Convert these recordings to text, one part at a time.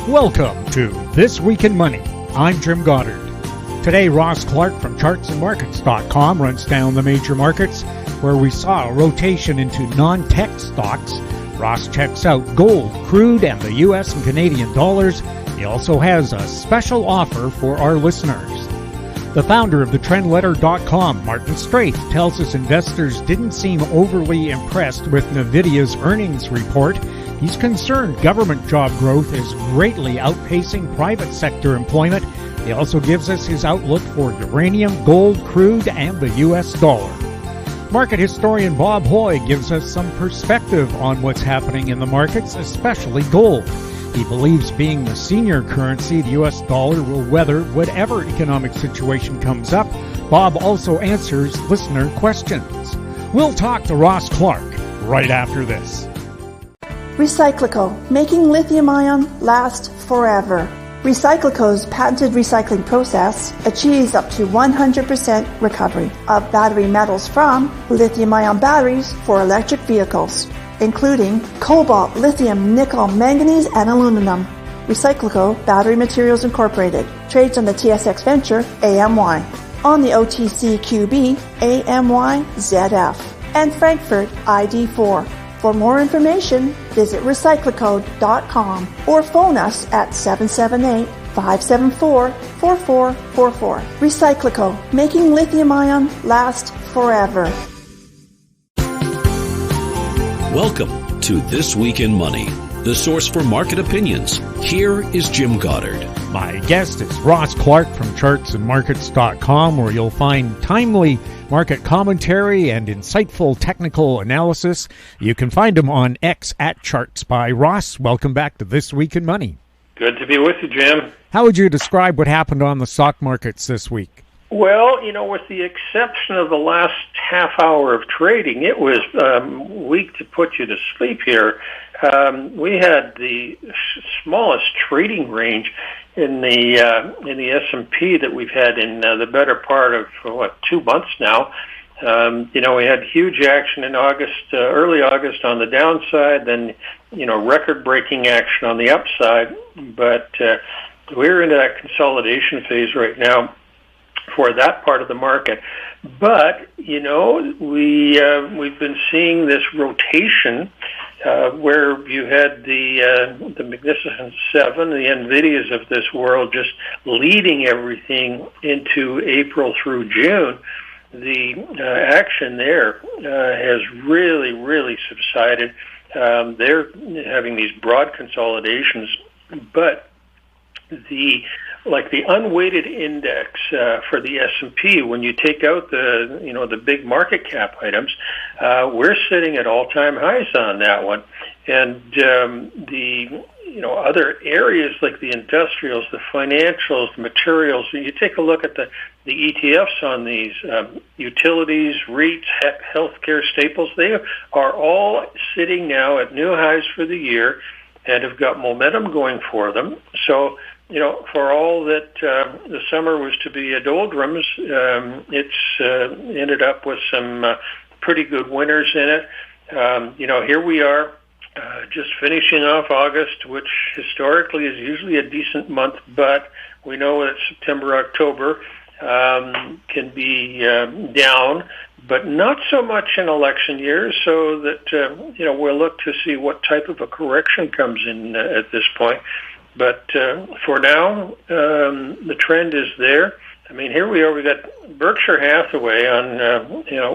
Welcome to This Week in Money. I'm Jim Goddard. Today, Ross Clark from Chartsandmarkets.com runs down the major markets where we saw a rotation into non-tech stocks. Ross checks out gold, crude, and the U.S. and Canadian dollars. He also has a special offer for our listeners. The founder of the Trendletter.com, Martin Straith, tells us investors didn't seem overly impressed with Nvidia's earnings report. He's concerned government job growth is greatly outpacing private sector employment. He also gives us his outlook for uranium, gold, crude, and the U.S. dollar. Market historian Bob Hoye gives us some perspective on what's happening in the markets, especially gold. He believes being the senior currency, the U.S. dollar will weather whatever economic situation comes up. Bob also answers listener questions. We'll talk to Ross Clark right after this. Recyclico, making lithium-ion last forever. Recyclico's patented recycling process achieves up to 100% recovery of battery metals from lithium-ion batteries for electric vehicles, including cobalt, lithium, nickel, manganese, and aluminum. Recyclico Battery Materials Incorporated trades on the TSX Venture AMY, on the OTCQB AMYZF, and Frankfurt ID4. For more information, visit recyclicode.com or phone us at 778-574-4444. Recyclico, making lithium-ion last forever. Welcome to This Week in Money, the source for market opinions. Here is Jim Goddard. My guest is Ross Clark from Chartsandmarkets.com, where you'll find timely market commentary and insightful technical analysis. You can find him on X at Charts by Ross. Welcome back to This Week in Money. Good to be with you, Jim. How would you describe what happened on the stock markets this week? Well, with the exception of the last half hour of trading, it was weak to put you to sleep here. We had the smallest trading range in the S&P that we've had in the better part of 2 months now. We had huge action in August, early August on the downside, then record-breaking action on the upside. But we're into that consolidation phase right now for that part of the market. But we've been seeing this rotation where you had the Magnificent Seven, the Nvidias of this world, just leading everything into April through June. The action there has really, really subsided. They're having these broad consolidations, but the unweighted index for the S&P, when you take out the big market cap items, we're sitting at all-time highs on that one. And the other areas like the industrials, the financials, the materials, you take a look at the ETFs on these utilities, REITs, healthcare staples, they are all sitting now at new highs for the year and have got momentum going for them. So for all that the summer was to be a doldrums, it's ended up with some pretty good winners in it. Here we are just finishing off August, which historically is usually a decent month, but we know that September, October can be down, but not so much in election years, so that we'll look to see what type of a correction comes in at this point. But for now, the trend is there. I mean, here we are. We got Berkshire Hathaway on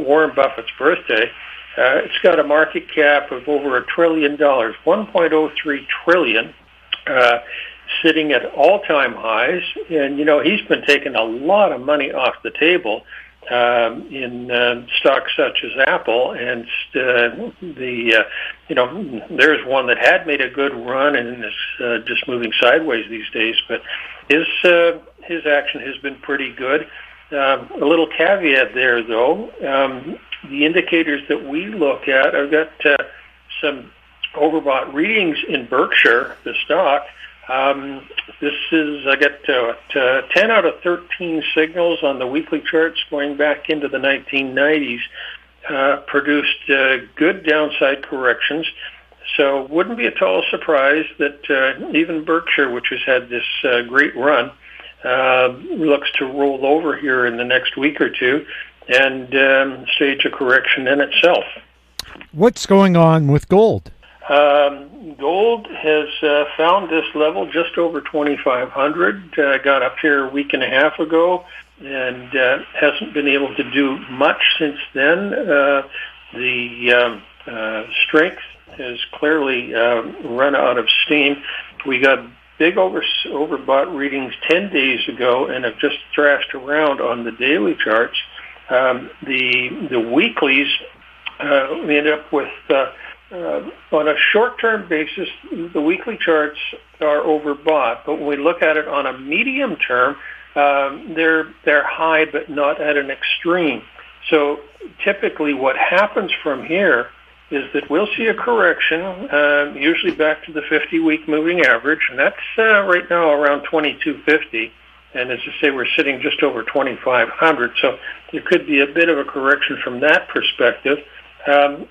Warren Buffett's birthday. It's got a market cap of over $1 trillion, 1.03 trillion, sitting at all-time highs. And he's been taking a lot of money off the table in stocks such as Apple, and there's one that had made a good run and is just moving sideways these days. But his action has been pretty good. A little caveat there, though. The indicators that we look at, I've got some overbought readings in Berkshire, the stock. I got 10 out of 13 signals on the weekly charts going back into the 1990s, produced good downside corrections. So wouldn't be at all surprised that even Berkshire, which has had this great run, looks to roll over here in the next week or two and stage a correction in itself. What's going on with gold? Gold has found this level just over 2,500. Got up here a week and a half ago and hasn't been able to do much since then. The strength has clearly run out of steam. We got big overbought readings 10 days ago and have just thrashed around on the daily charts. The weeklies, we end up with, on a short-term basis, the weekly charts are overbought. But when we look at it on a medium term, they're high but not at an extreme. So typically what happens from here is that we'll see a correction, usually back to the 50-week moving average, and that's right now around 2250. And as I say, we're sitting just over 2,500, so there could be a bit of a correction from that perspective. That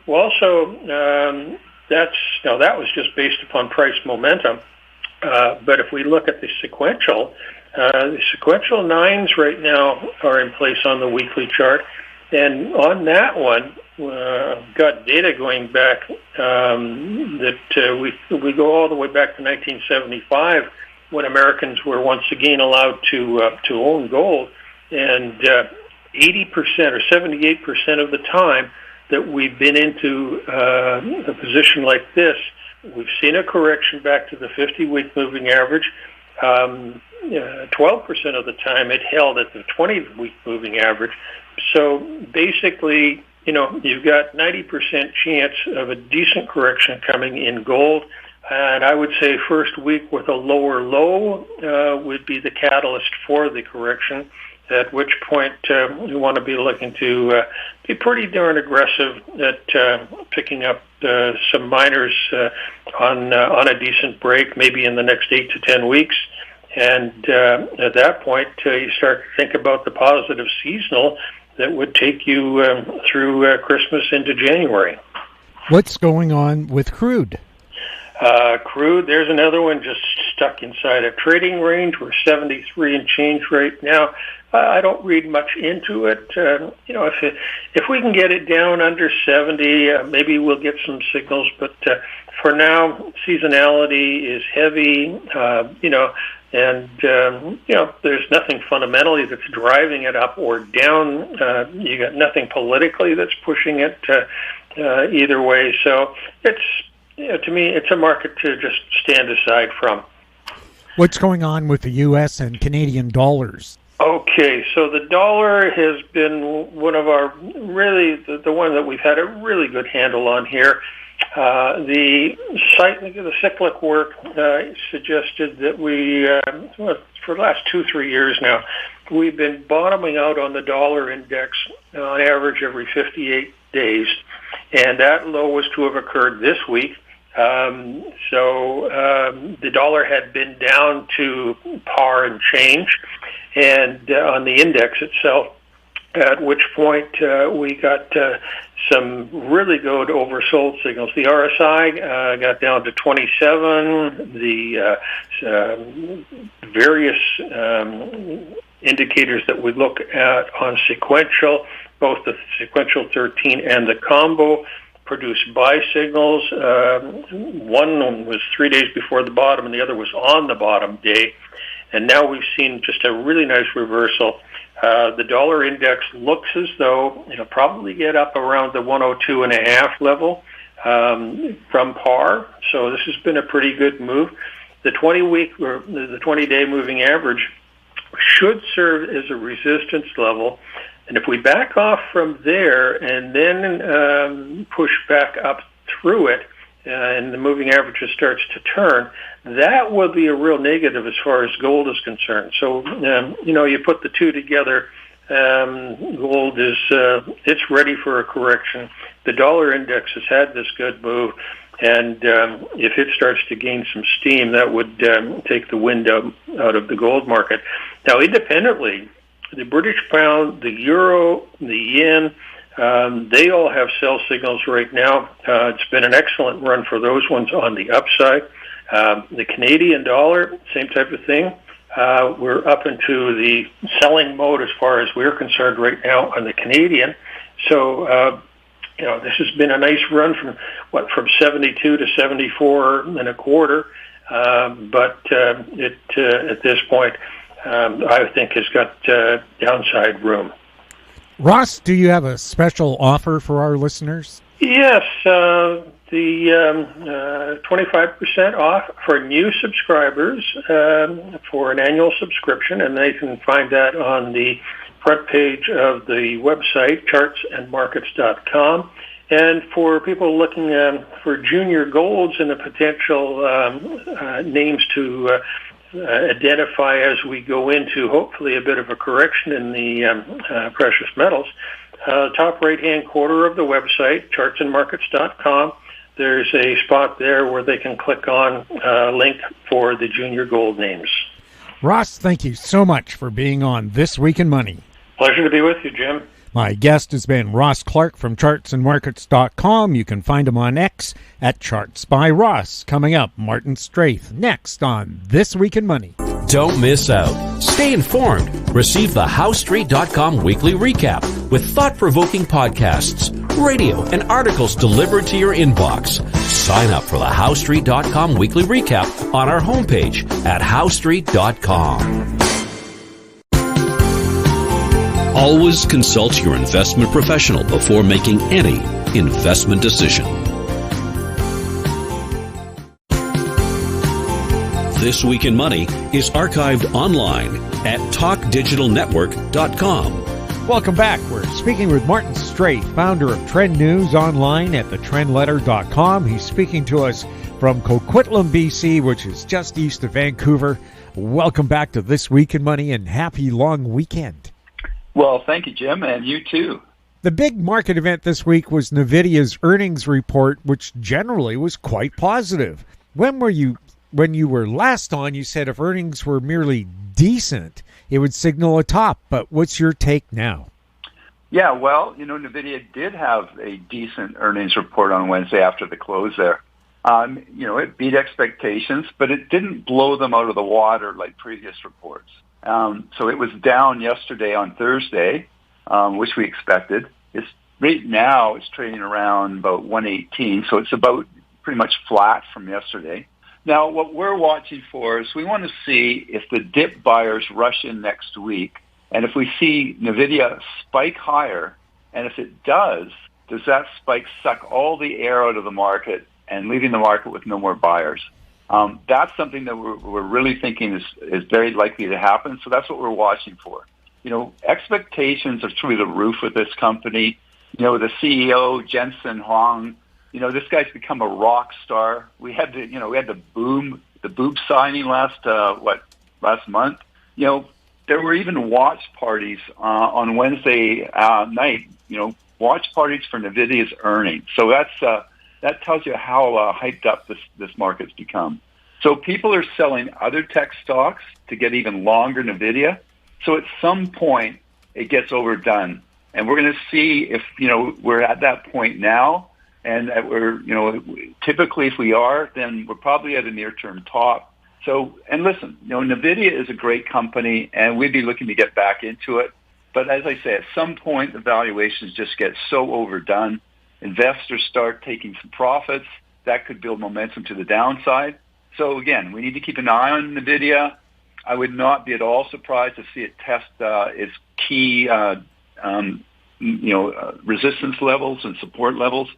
was just based upon price momentum. But if we look at the sequential nines right now are in place on the weekly chart. And on that one, got data going back that we go all the way back to 1975 when Americans were once again allowed to own gold, and 80% or 78% of the time that we've been into a position like this, we've seen a correction back to the 50-week moving average. 12% of the time it held at the 20-week moving average. So basically, you've got 90% chance of a decent correction coming in gold. And I would say first week with a lower low would be the catalyst for the correction, at which point we want to be looking to be pretty darn aggressive at picking up some miners on a decent break, maybe in the next 8 to 10 weeks. And at that point, you start to think about the positive seasonal that would take you through Christmas into January. What's going on with crude? Crude, there's another one just stuck inside a trading range. We're 73 and change right now. I don't read much into it. If we can get it down under 70, maybe we'll get some signals. But for now, seasonality is heavy. There's nothing fundamentally that's driving it up or down. You got nothing politically that's pushing it either way. So to me, it's a market to just stand aside from. What's going on with the U.S. and Canadian dollars? Okay, so the dollar has been one of our really, the one that we've had a really good handle on here. The cyclic work suggested that we, for the last 2-3 years now, we've been bottoming out on the dollar index on average every 58 days, and that low was to have occurred this week. The dollar had been down to par and change, and on the index itself, at which point we got some really good oversold signals. The RSI got down to 27. The various indicators that we look at on sequential, both the sequential 13 and the combo, produced buy signals. One was 3 days before the bottom, and the other was on the bottom day. And now we've seen just a really nice reversal. The dollar index looks as though it'll probably get up around the 102.5 level from par. So this has been a pretty good move. The 20-week or the 20-day moving average should serve as a resistance level. And if we back off from there and then push back up through it, and the moving average starts to turn, that will be a real negative as far as gold is concerned. So, you put the two together, gold is, it's ready for a correction. The dollar index has had this good move, and if it starts to gain some steam, that would take the wind out of the gold market. Now, independently, the British pound, the euro, the yen, They all have sell signals right now. It's been an excellent run for those ones on the upside. The Canadian dollar, same type of thing. We're up into the selling mode as far as we're concerned right now on the Canadian. So, this has been a nice run from 72 to 74 and a quarter. But it at this point, I think has got downside room. Ross, do you have a special offer for our listeners? Yes, the 25% off for new subscribers for an annual subscription, and they can find that on the front page of the website, chartsandmarkets.com. And for people looking for junior golds and the potential names to identify as we go into hopefully a bit of a correction in the precious metals, top right-hand corner of the website, chartsandmarkets.com, there's a spot there where they can click on a link for the junior gold names. Ross, thank you so much for being on This Week in Money. Pleasure to be with you, Jim. My guest has been Ross Clark from chartsandmarkets.com. You can find him on X at Charts by Ross. Coming up, Martin Straith next on This Week in Money. Don't miss out. Stay informed. Receive the Howe.Street.com weekly recap with thought-provoking podcasts, radio, and articles delivered to your inbox. Sign up for the Howe.Street.com weekly recap on our homepage at Howe.Street.com. Always consult your investment professional before making any investment decision. This Week in Money is archived online at talkdigitalnetwork.com. Welcome back. We're speaking with Martin Straith, founder of Trend News online at thetrendletter.com. He's speaking to us from Coquitlam, BC, which is just east of Vancouver. Welcome back to This Week in Money and happy long weekend. Well, thank you, Jim, and you too. The big market event this week was NVIDIA's earnings report, which generally was quite positive. When you were last on, you said if earnings were merely decent, it would signal a top. But what's your take now? Yeah, well, NVIDIA did have a decent earnings report on Wednesday after the close there. It beat expectations, but it didn't blow them out of the water like previous reports. So it was down yesterday on Thursday, which we expected. Right now it's trading around about 118, so it's about pretty much flat from yesterday. Now, what we're watching for is we want to see if the dip buyers rush in next week, and if we see NVIDIA spike higher, and if it does that spike suck all the air out of the market and leaving the market with no more buyers? That's something that we're really thinking is very likely to happen. So that's what we're watching for. Expectations are through the roof with this company. The CEO, Jensen Huang, this guy's become a rock star. We had the boob signing last month. There were even watch parties on Wednesday night. Watch parties for NVIDIA's earnings. So that tells you how hyped up this market's become. So people are selling other tech stocks to get even longer NVIDIA. So at some point, it gets overdone. And we're going to see if, we're at that point now. And that we're, typically if we are, then we're probably at a near-term top. So, and listen, NVIDIA is a great company, and we'd be looking to get back into it. But as I say, at some point, the valuations just get so overdone. Investors start taking some profits. That could build momentum to the downside. So again, we need to keep an eye on NVIDIA. I would not be at all surprised to see it test its key, resistance levels and support levels.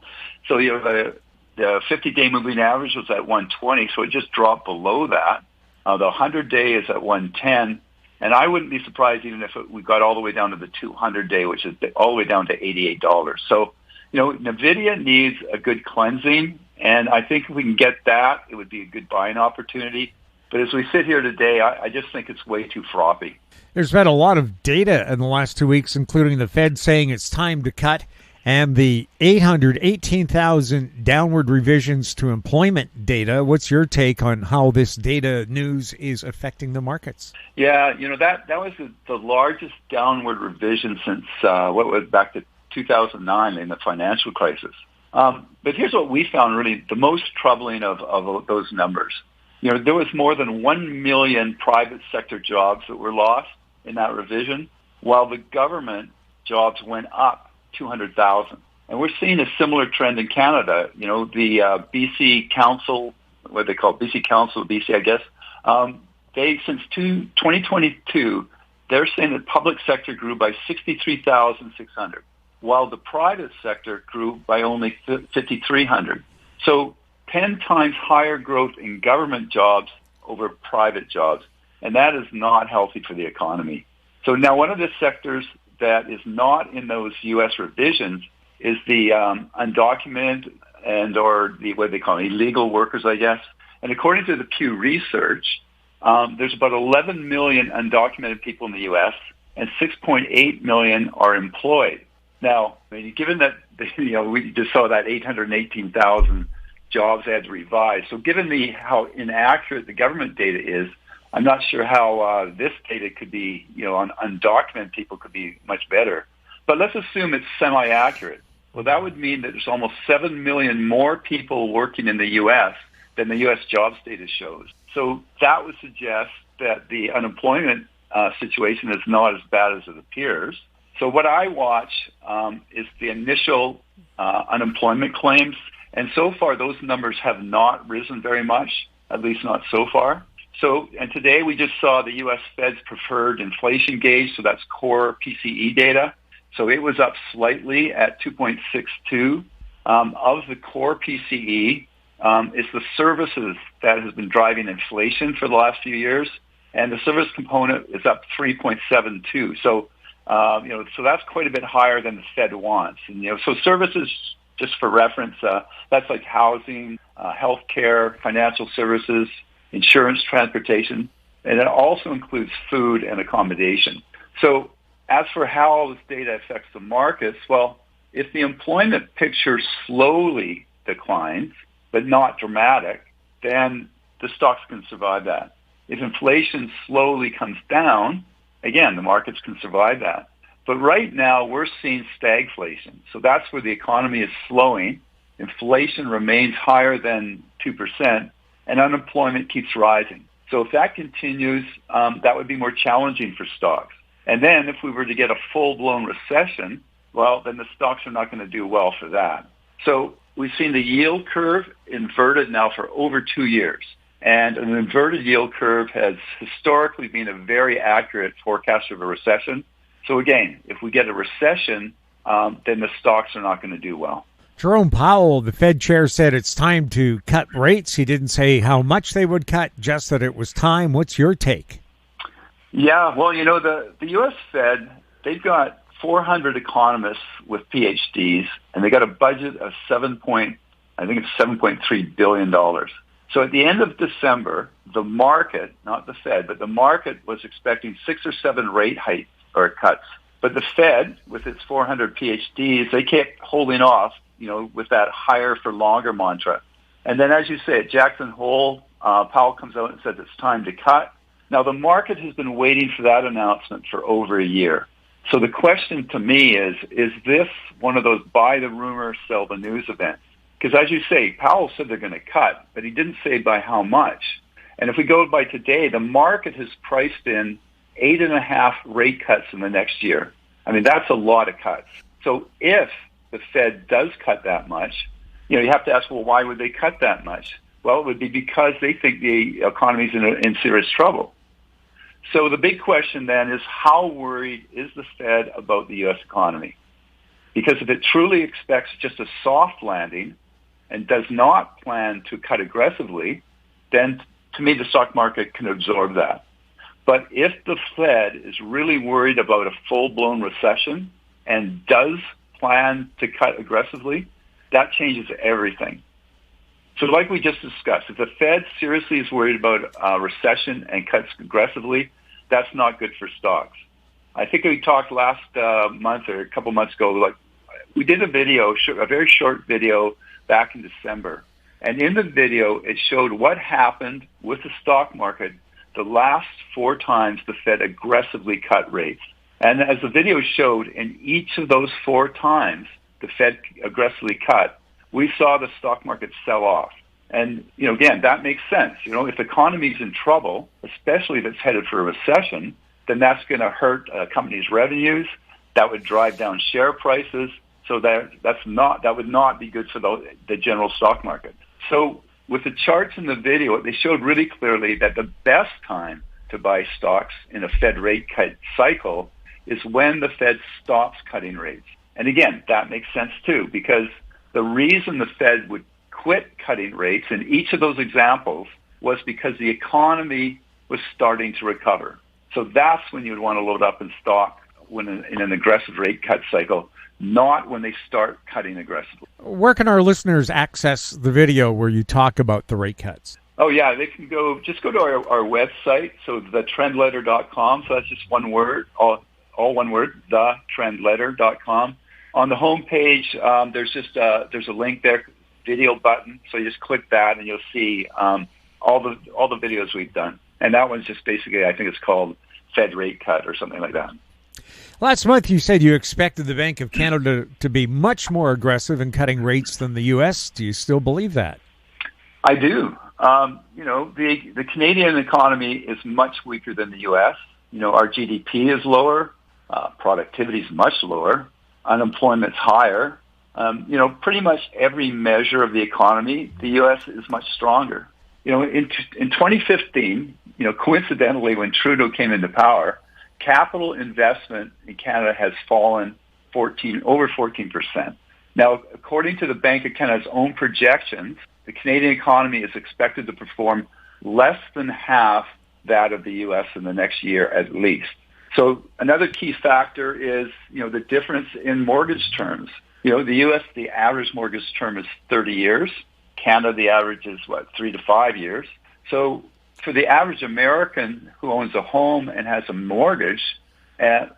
So the 50-day moving average was at 120, so it just dropped below that. The 100-day is at 110. And I wouldn't be surprised even if we got all the way down to the 200-day, which is all the way down to $88. So, NVIDIA needs a good cleansing, and I think if we can get that, it would be a good buying opportunity. But as we sit here today, I just think it's way too frothy. There's been a lot of data in the last 2 weeks, including the Fed saying it's time to cut, and the 818,000 downward revisions to employment data. What's your take on how this data news is affecting the markets? Yeah, that was the largest downward revision since back to 2009 in the financial crisis. But here's what we found really the most troubling of those numbers. There was more than 1 million private sector jobs that were lost in that revision, while the government jobs went up 200,000. And we're seeing a similar trend in Canada. The BC Council, what they call BC Council of BC, I guess, since 2022, they're saying that public sector grew by 63,600, while the private sector grew by only 5,300. So 10 times higher growth in government jobs over private jobs, and that is not healthy for the economy. So now one of the sectors that is not in those U.S. revisions is the undocumented or the what they call illegal workers, I guess. And according to the Pew Research, there's about 11 million undocumented people in the U.S. and 6.8 million are employed. Now, given that we just saw that 818,000 jobs ads revised, so given how inaccurate the government data is, I'm not sure how this data could be, on undocumented people could be much better. But let's assume it's semi-accurate. Well, that would mean that there's almost 7 million more people working in the U.S. than the U.S. jobs data shows. So that would suggest that the unemployment situation is not as bad as it appears. So what I watch is the initial unemployment claims. And so far, those numbers have not risen very much, at least not so far. And today we just saw the U.S. Fed's preferred inflation gauge, so that's core PCE data. So it was up slightly at 2.62. Of the core PCE, it's the services that has been driving inflation for the last few years, and the service component is up 3.72. So, so that's quite a bit higher than the Fed wants. And so services, just for reference, that's like housing, healthcare, financial services, insurance, transportation, and it also includes food and accommodation. So as for how this data affects the markets, well, if the employment picture slowly declines, but not dramatic, then the stocks can survive that. If inflation slowly comes down, again, the markets can survive that. But right now, we're seeing stagflation. So that's where the economy is slowing. Inflation remains higher than 2%, and unemployment keeps rising. So if that continues, that would be more challenging for stocks. And then if we were to get a full-blown recession, well, then the stocks are not going to do well for that. So we've seen the yield curve inverted now for over 2 years. And an inverted yield curve has historically been a very accurate forecast of a recession. So again, if we get a recession, then the stocks are not going to do well. Jerome Powell, the Fed chair, said it's time to cut rates. He didn't say how much they would cut, just that it was time. What's your take? Yeah, well, the U.S. Fed, they've got 400 economists with PhDs, and they got a budget of $7.3 billion. So at the end of December, the market, not the Fed, but the market was expecting 6 or 7 rate hikes or cuts. But the Fed, with its 400 PhDs, they kept holding off, with that higher for longer mantra. And then, as you say, at Jackson Hole, Powell comes out and says it's time to cut. Now, the market has been waiting for that announcement for over a year. So the question to me is this one of those buy the rumor, sell the news events? Because as you say, Powell said they're going to cut, but he didn't say by how much. And if we go by today, the market has priced in 8.5 rate cuts in the next year. I mean, that's a lot of cuts. So if the Fed does cut that much, you have to ask, well, why would they cut that much? Well, it would be because they think the economy is in serious trouble. So the big question then is, how worried is the Fed about the U.S. economy? Because if it truly expects just a soft landing and does not plan to cut aggressively, then to me the stock market can absorb that. But if the Fed is really worried about a full-blown recession and does plan to cut aggressively, that changes everything. So like we just discussed, if the Fed seriously is worried about a recession and cuts aggressively, that's not good for stocks. I think we talked last month or a couple months ago, we did a very short video back in December. And in the video, it showed what happened with the stock market the last 4 times the Fed aggressively cut rates. And as the video showed, in each of those 4 times the Fed aggressively cut, we saw the stock market sell off. And, again, that makes sense. If the economy's in trouble, especially if it's headed for a recession, then that's going to hurt companies' revenues. That would drive down share prices. So that would not be good for the general stock market. So with the charts in the video, they showed really clearly that the best time to buy stocks in a Fed rate cut cycle is when the Fed stops cutting rates. And again, that makes sense too, because the reason the Fed would quit cutting rates in each of those examples was because the economy was starting to recover. So that's when you'd want to load up in stock in an aggressive rate cut cycle, not when they start cutting aggressively. Where can our listeners access the video where you talk about the rate cuts? Oh, yeah, they can go to our website, so thetrendletter.com. So that's just one word, all one word, thetrendletter.com. On the homepage, there's a link there, video button. So you just click that and you'll see all the videos we've done. And that one's just basically, I think it's called Fed rate cut or something like that. Last month, you said you expected the Bank of Canada to be much more aggressive in cutting rates than the U.S. Do you still believe that? I do. The Canadian economy is much weaker than the U.S. Our GDP is lower. Productivity is much lower. Unemployment's higher. Pretty much every measure of the economy, the U.S. is much stronger. In 2015, coincidentally, when Trudeau came into power, capital investment in Canada has fallen over 14%. Now, according to the Bank of Canada's own projections, the Canadian economy is expected to perform less than half that of the U.S. in the next year at least. So another key factor is, the difference in mortgage terms. The U.S., the average mortgage term is 30 years. Canada, the average is, 3 to 5 years. So for the average American who owns a home and has a mortgage, if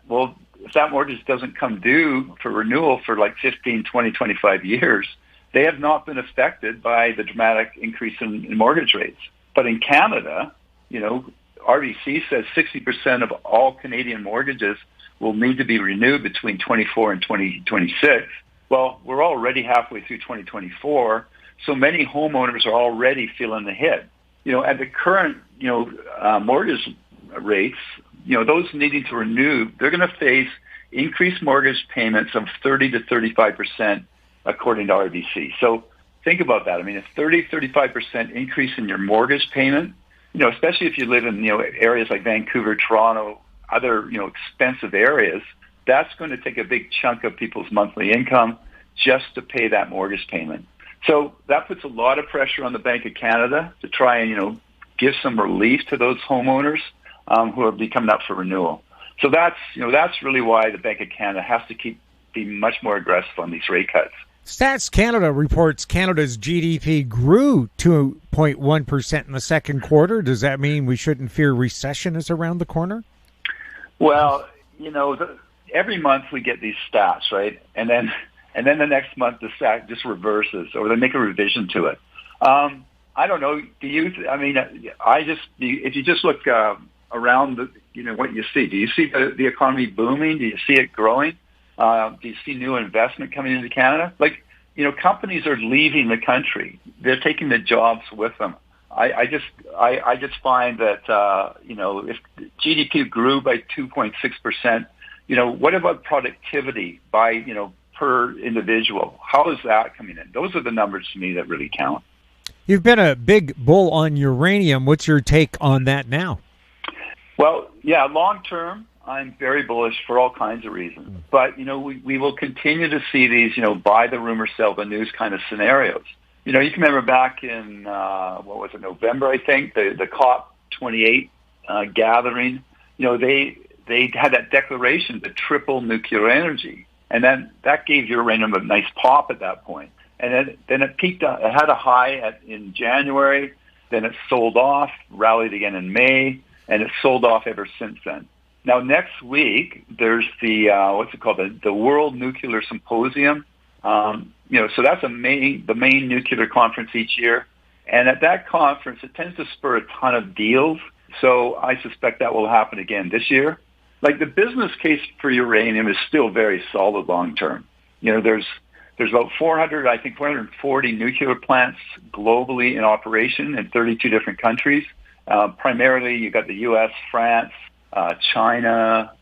that mortgage doesn't come due for renewal for 15, 20, 25 years, they have not been affected by the dramatic increase in mortgage rates. But in Canada, RBC says 60% of all Canadian mortgages will need to be renewed between 24 and 2026. Well, we're already halfway through 2024, so many homeowners are already feeling the hit. At the current, mortgage rates, those needing to renew, they're going to face increased mortgage payments of 30 to 35%, according to RBC. So think about that. I mean, a 30, 35% increase in your mortgage payment, especially if you live in, areas like Vancouver, Toronto, other, expensive areas, that's going to take a big chunk of people's monthly income just to pay that mortgage payment. So that puts a lot of pressure on the Bank of Canada to try and, give some relief to those homeowners who are coming up for renewal. So that's really why the Bank of Canada has to be much more aggressive on these rate cuts. Stats Canada reports Canada's GDP grew 2.1% in the second quarter. Does that mean we shouldn't fear recession is around the corner? Well, every month we get these stats, right? And then the next month the stat just reverses, or they make a revision to it. I don't know. If you just look around, what you see. Do you see the economy booming? Do you see it growing? Do you see new investment coming into Canada? Companies are leaving the country. They're taking the jobs with them. I just find that, if GDP grew by 2.6%, what about productivity by, per individual? How is that coming in? Those are the numbers to me that really count. You've been a big bull on uranium. What's your take on that now? Well, yeah, long term, I'm very bullish for all kinds of reasons. But, we will continue to see these, buy the rumor, sell the news kind of scenarios. You can remember back in, November, I think, the COP28 gathering, they had that declaration to triple nuclear energy. And then that gave uranium a nice pop at that point. And then it peaked, it had a high in January, then it sold off, rallied again in May, and it sold off ever since then. Now, next week, there's the World Nuclear Symposium. So that's the main nuclear conference each year. And at that conference, it tends to spur a ton of deals. So I suspect that will happen again this year. like the business case for uranium is still very solid long term. There's about 440 nuclear plants globally in operation in 32 different countries. Primarily, you've got the U.S., France, China,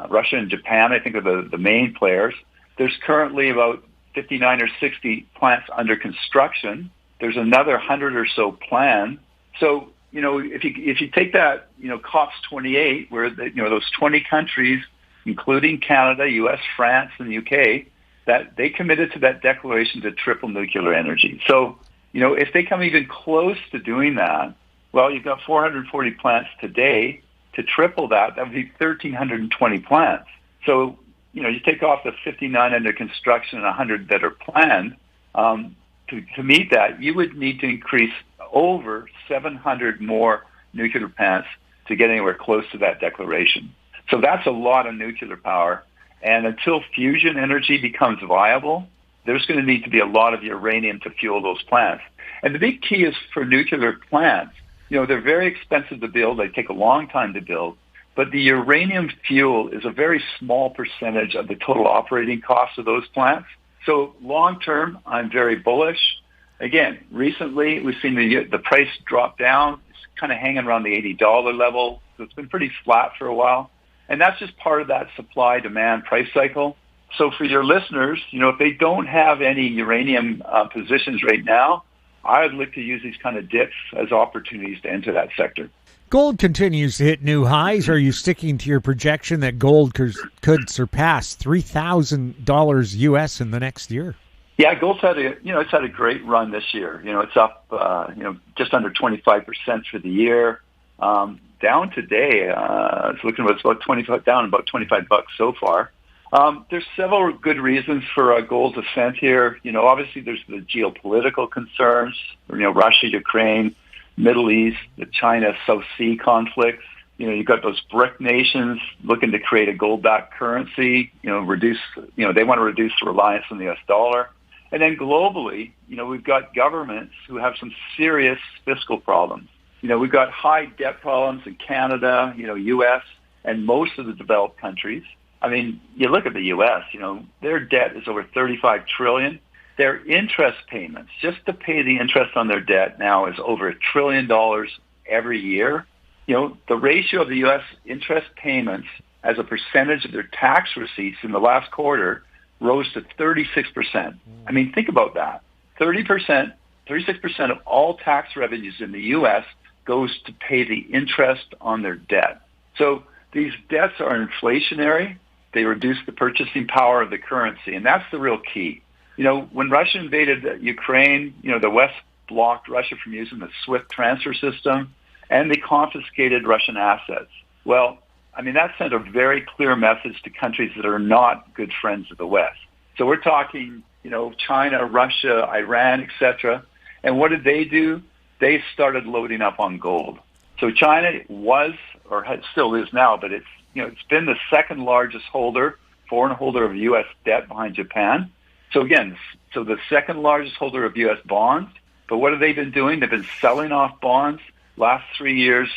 Russia, and Japan, I think, are the main players. There's currently about 59 or 60 plants under construction. There's another 100 or so planned. So, if you take that, COP's 28, where those 20 countries, including Canada, U.S., France, and the U.K., that they committed to that declaration to triple nuclear energy. So, if they come even close to doing that, well, you've got 440 plants today. To triple that would be 1,320 plants. So, you take off the 59 under construction and 100 that are planned. To meet that, you would need to increase over 700 more nuclear plants to get anywhere close to that declaration. So that's a lot of nuclear power. And until fusion energy becomes viable, there's going to need to be a lot of uranium to fuel those plants. And the big key is for nuclear plants, they're very expensive to build. They take a long time to build. But the uranium fuel is a very small percentage of the total operating cost of those plants. So long term, I'm very bullish. Again, recently we've seen the price drop down. It's kind of hanging around the $80 level. So it's been pretty flat for a while. And that's just part of that supply-demand price cycle. So for your listeners, if they don't have any uranium positions right now, I would look to use these kind of dips as opportunities to enter that sector. Gold continues to hit new highs. Are you sticking to your projection that gold could surpass $3,000 US in the next year? Yeah, gold's had it's had a great run this year. It's up, just under 25% for the year. Down today, it's looking at about 25, down about $25 so far. There's several good reasons for gold's ascent here. Obviously there's the geopolitical concerns, Russia, Ukraine, Middle East, the China South Sea conflicts. You've got those BRIC nations looking to create a gold-backed currency, they want to reduce the reliance on the US dollar. And then globally, we've got governments who have some serious fiscal problems. We've got high debt problems in Canada, US, and most of the developed countries. I mean, you look at the U.S., their debt is over $35 trillion. Their interest payments, just to pay the interest on their debt now, is over $1 trillion every year. The ratio of the U.S. interest payments as a percentage of their tax receipts in the last quarter rose to 36%. I mean, think about that. 36% of all tax revenues in the U.S. goes to pay the interest on their debt. So these debts are inflationary. They reduce the purchasing power of the currency, and that's the real key. When Russia invaded Ukraine, the West blocked Russia from using the SWIFT transfer system, and they confiscated Russian assets. Well, I mean, that sent a very clear message to countries that are not good friends of the West. So we're talking, China, Russia, Iran, etc. And what did they do? They started loading up on gold. So China was, or still is now, but it's been the second largest foreign holder of U.S. debt behind Japan. So again, the second largest holder of U.S. bonds. But what have they been doing? They've been selling off bonds. Last 3 years,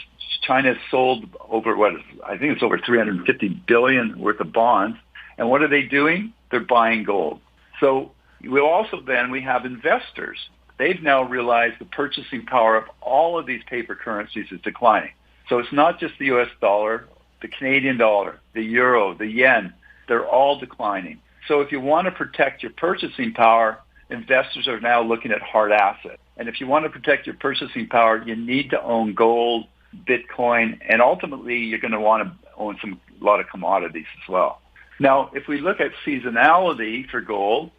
China has sold over, I think it's over $350 billion worth of bonds. And what are they doing? They're buying gold. So we have investors. They've now realized the purchasing power of all of these paper currencies is declining. So it's not just the U.S. dollar, the Canadian dollar, the euro, the yen, they're all declining. So if you want to protect your purchasing power, investors are now looking at hard assets. And if you want to protect your purchasing power, you need to own gold, Bitcoin, and ultimately you're going to want to own a lot of commodities as well. Now, if we look at seasonality for gold,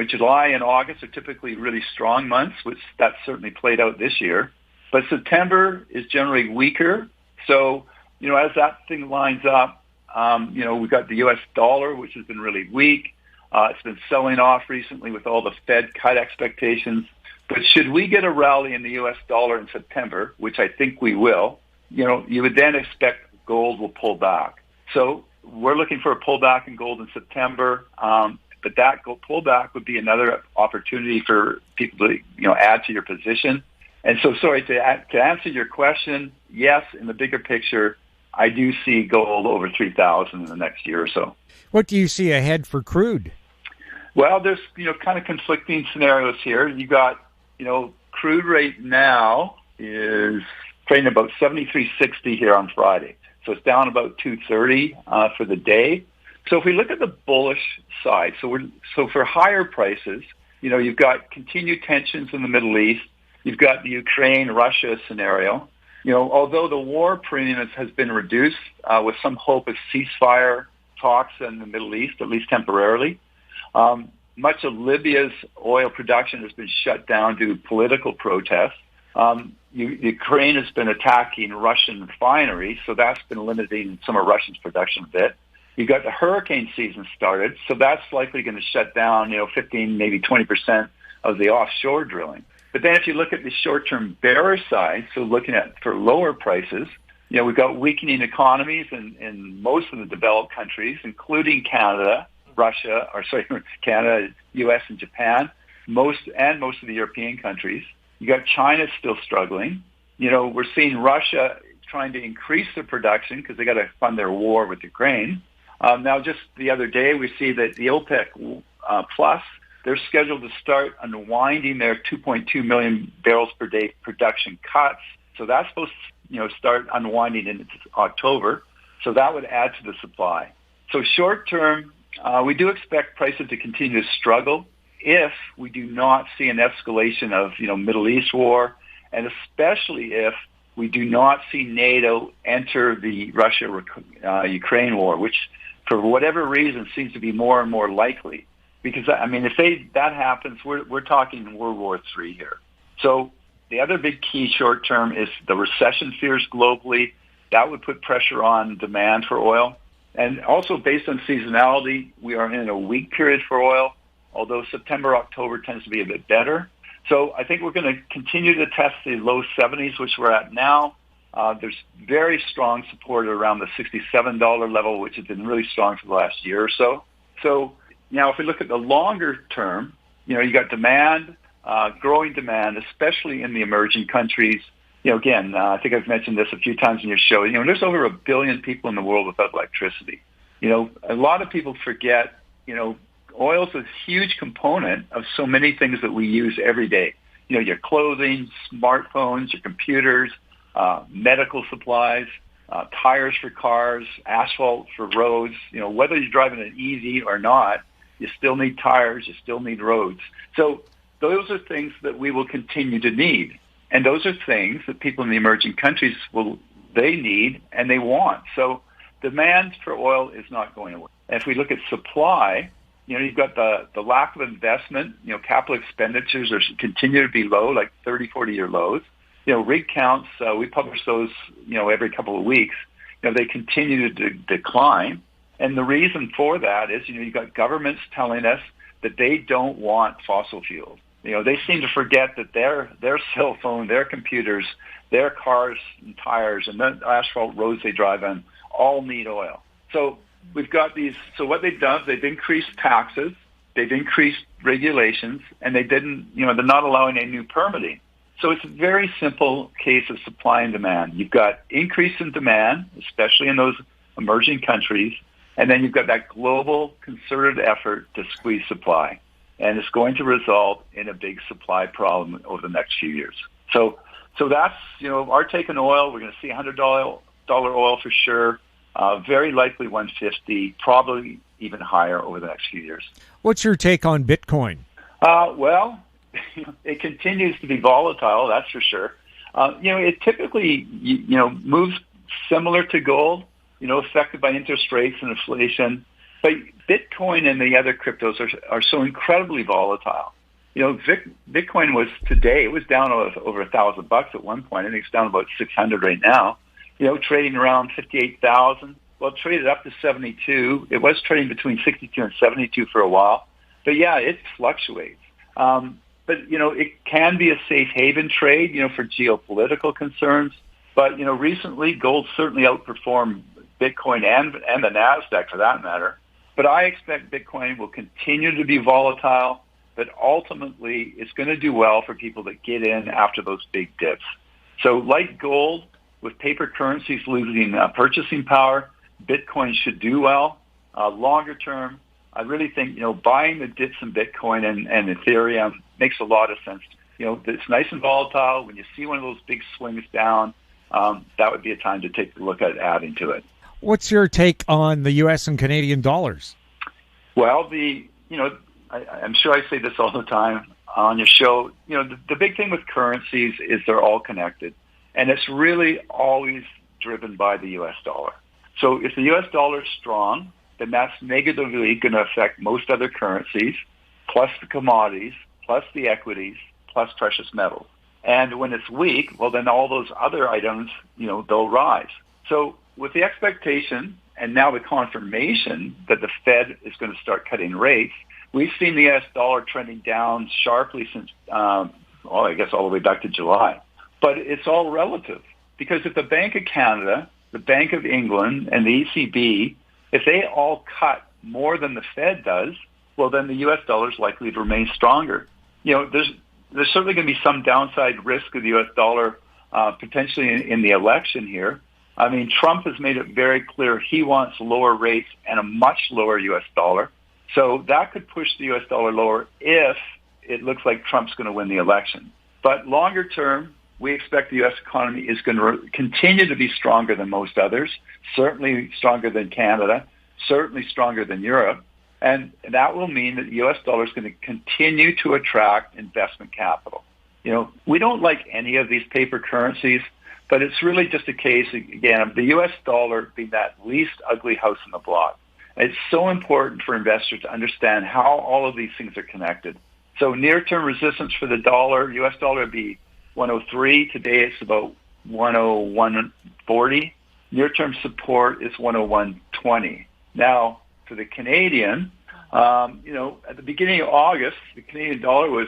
July and August are typically really strong months, which that certainly played out this year. But September is generally weaker. So, as that thing lines up, we've got the U.S. dollar, which has been really weak. It's been selling off recently with all the Fed cut expectations. But should we get a rally in the U.S. dollar in September, which I think we will, you would then expect gold will pull back. So we're looking for a pullback in gold in September. But that gold pullback would be another opportunity for people to, add to your position. And so, sorry, to answer your question, yes, in the bigger picture, I do see gold over 3,000 in the next year or so. What do you see ahead for crude? Well, there's, kind of conflicting scenarios here. You got, crude rate now is trading about 73.60 here on Friday. So it's down about 230 for the day. So if we look at the bullish side, so for higher prices, you've got continued tensions in the Middle East. You've got the Ukraine-Russia scenario. Although the war premium has been reduced with some hope of ceasefire talks in the Middle East, at least temporarily. Much of Libya's oil production has been shut down due to political protests. Ukraine has been attacking Russian refineries, so that's been limiting some of Russia's production a bit. You've got the hurricane season started, so that's likely going to shut down, 15, maybe 20% of the offshore drilling. But then if you look at the short-term bearish side, so looking at for lower prices, we've got weakening economies in most of the developed countries, including Canada, Canada, U.S. and Japan, most of the European countries. You got China still struggling. We're seeing Russia trying to increase their production because they got to fund their war with Ukraine. Now, just the other day, we see that the OPEC Plus, they're scheduled to start unwinding their 2.2 million barrels per day production cuts. So that's supposed to, start unwinding in October. So that would add to the supply. So short term, we do expect prices to continue to struggle if we do not see an escalation of, Middle East war, and especially if we do not see NATO enter the Russia-Ukraine war, which for whatever reason seems to be more and more likely. Because, if that happens, we're talking World War III here. So the other big key short term is the recession fears globally. That would put pressure on demand for oil. And also based on seasonality, we are in a weak period for oil, although September, October tends to be a bit better. So I think we're going to continue to test the low 70s, which we're at now. There's very strong support around the $67 level, which has been really strong for the last year or so. So now if we look at the longer term, you got demand, growing demand, especially in the emerging countries. Again, I think I've mentioned this a few times in your show. There's over 1 billion people in the world without electricity. A lot of people forget, oil is a huge component of so many things that we use every day. Your clothing, smartphones, your computers, medical supplies, tires for cars, asphalt for roads. Whether you're driving an EV or not, you still need tires, you still need roads. So those are things that we will continue to need. And those are things that people in the emerging countries they need and they want. So demand for oil is not going away. And if we look at supply, you've got the lack of investment. Capital expenditures continue to be low, like 30, 40-year lows. Rig counts, we publish those, every couple of weeks. They continue to decline. And the reason for that is, you've got governments telling us that they don't want fossil fuels. They seem to forget that their cell phone, their computers, their cars and tires and the asphalt roads they drive on all need oil. So we've got these. So what they've done is they've increased taxes, they've increased regulations, and they're not allowing any new permitting. So it's a very simple case of supply and demand. You've got increase in demand, especially in those emerging countries, and then you've got that global concerted effort to squeeze supply. And it's going to result in a big supply problem over the next few years. So that's, our take on oil. We're going to see $100 oil for sure, very likely $150, probably even higher over the next few years. What's your take on Bitcoin? Well, it continues to be volatile, that's for sure. It typically, moves similar to gold, affected by interest rates and inflation. But Bitcoin and the other cryptos are so incredibly volatile. Bitcoin was today, it was down over $1,000 at one point. I think it's down about 600 right now. Trading around 58,000. Well, it traded up to 72. It was trading between 62 and 72 for a while. But yeah, it fluctuates. But it can be a safe haven trade, for geopolitical concerns. But recently, gold certainly outperformed Bitcoin and the Nasdaq for that matter. But I expect Bitcoin will continue to be volatile, but ultimately it's going to do well for people that get in after those big dips. So like gold, with paper currencies losing purchasing power, Bitcoin should do well. Longer term, I really think, buying the dips in Bitcoin and Ethereum makes a lot of sense. It's nice and volatile. When you see one of those big swings down, that would be a time to take a look at adding to it. What's your take on the U.S. and Canadian dollars? Well, I'm sure I say this all the time on your show. The big thing with currencies is they're all connected, and it's really always driven by the U.S. dollar. So if the U.S. dollar is strong, then that's negatively going to affect most other currencies, plus the commodities, plus the equities, plus precious metals. And when it's weak, well, then all those other items, they'll rise. So with the expectation and now the confirmation that the Fed is going to start cutting rates, we've seen the U.S. dollar trending down sharply since, I guess all the way back to July. But it's all relative, because if the Bank of Canada, the Bank of England, and the ECB, if they all cut more than the Fed does, well, then the U.S. dollar is likely to remain stronger. There's certainly going to be some downside risk of the U.S. dollar potentially in the election here. I mean, Trump has made it very clear he wants lower rates and a much lower U.S. dollar. So that could push the U.S. dollar lower if it looks like Trump's going to win the election. But longer term, we expect the U.S. economy is going to continue to be stronger than most others, certainly stronger than Canada, certainly stronger than Europe. And that will mean that the U.S. dollar is going to continue to attract investment capital. We don't like any of these paper currencies, but it's really just a case, again, of the U.S. dollar being that least ugly house in the block. It's so important for investors to understand how all of these things are connected. So near-term resistance for the dollar, U.S. dollar would be 103. Today it's about 101.40. Near-term support is 101.20. Now, for the Canadian, at the beginning of August, the Canadian dollar was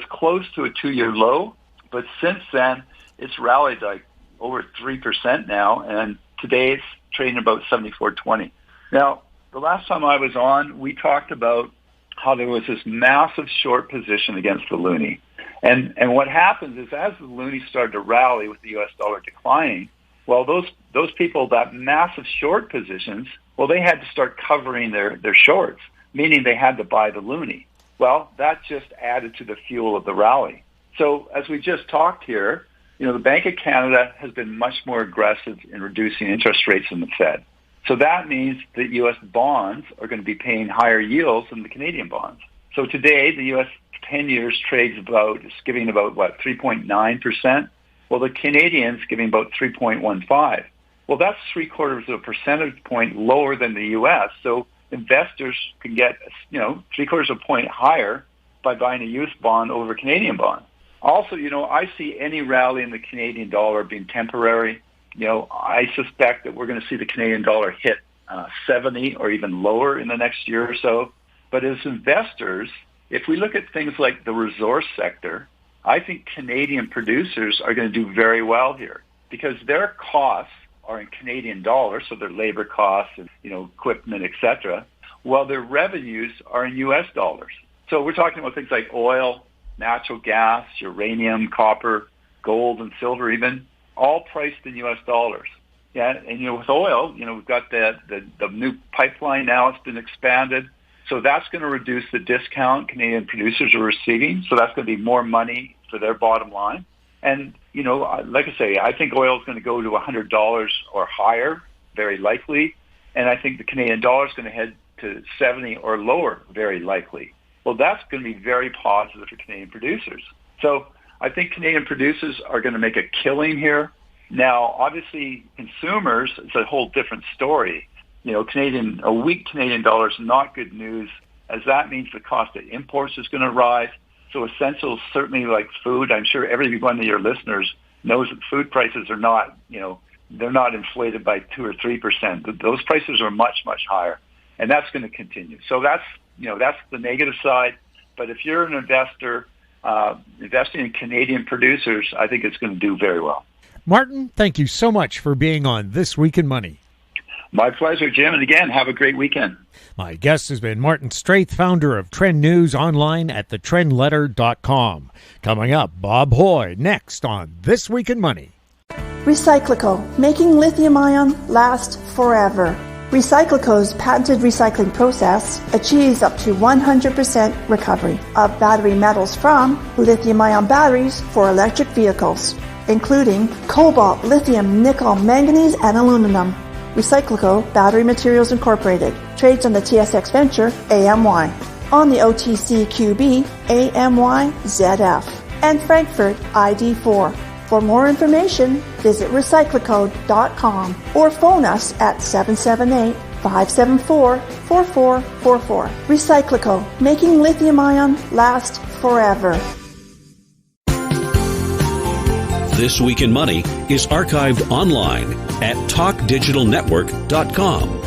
close to a 2-year low, but since then it's rallied like over 3% now, and today it's trading about 74.20. Now, the last time I was on, we talked about how there was this massive short position against the loonie. And what happens is, as the loonie started to rally with the U.S. dollar declining, well, those people, that massive short positions, well, they had to start covering their shorts, meaning they had to buy the loonie. Well, that just added to the fuel of the rally. So as we just talked here, the Bank of Canada has been much more aggressive in reducing interest rates than the Fed. So that means that U.S. bonds are going to be paying higher yields than the Canadian bonds. So today, the U.S. 10 years trades it's giving about 3.9%. Well, the Canadian's giving about 3.15. Well, that's 0.75 of a percentage point lower than the U.S. So investors can get, 0.75 of a point higher by buying a U.S. bond over a Canadian bond. Also, I see any rally in the Canadian dollar being temporary. I suspect that we're going to see the Canadian dollar hit 70 or even lower in the next year or so. But as investors, if we look at things like the resource sector, I think Canadian producers are going to do very well here because their costs are in Canadian dollars, so their labor costs and, equipment, etc., while their revenues are in U.S. dollars. So we're talking about things like oil, natural gas, uranium, copper, gold, and silver even, all priced in U.S. dollars. Yeah, and with oil, we've got the new pipeline now. It's been expanded. So that's going to reduce the discount Canadian producers are receiving. So that's going to be more money for their bottom line. And, like I say, I think oil is going to go to $100 or higher, very likely. And I think the Canadian dollar is going to head to 70 or lower, very likely. Well, that's going to be very positive for Canadian producers. So I think Canadian producers are going to make a killing here. Now, obviously, consumers, it's a whole different story. A weak Canadian dollar is not good news, as that means the cost of imports is going to rise. So essentials, certainly like food, I'm sure every one of your listeners knows that food prices are not, they're not inflated by 2 or 3%. Those prices are much, much higher, and that's going to continue. So that's the negative side. But if you're an investor investing in Canadian producers, I think it's going to do very well. Martin, thank you so much for being on This Week in Money. My pleasure, Jim. And again, have a great weekend. My guest has been Martin Straith, founder of Trend News online at thetrendletter.com. Coming up, Bob Hoye, next on This Week in Money. Recyclical, making lithium-ion last forever. Recyclico's patented recycling process achieves up to 100% recovery of battery metals from lithium-ion batteries for electric vehicles, including cobalt, lithium, nickel, manganese, and aluminum. Recyclico Battery Materials Incorporated trades on the TSX Venture AMY, on the OTCQB AMYZF, and Frankfurt ID4. For more information, visit recyclico.com or phone us at 778-574-4444. Recyclico, making lithium-ion last forever. This Week in Money is archived online at talkdigitalnetwork.com.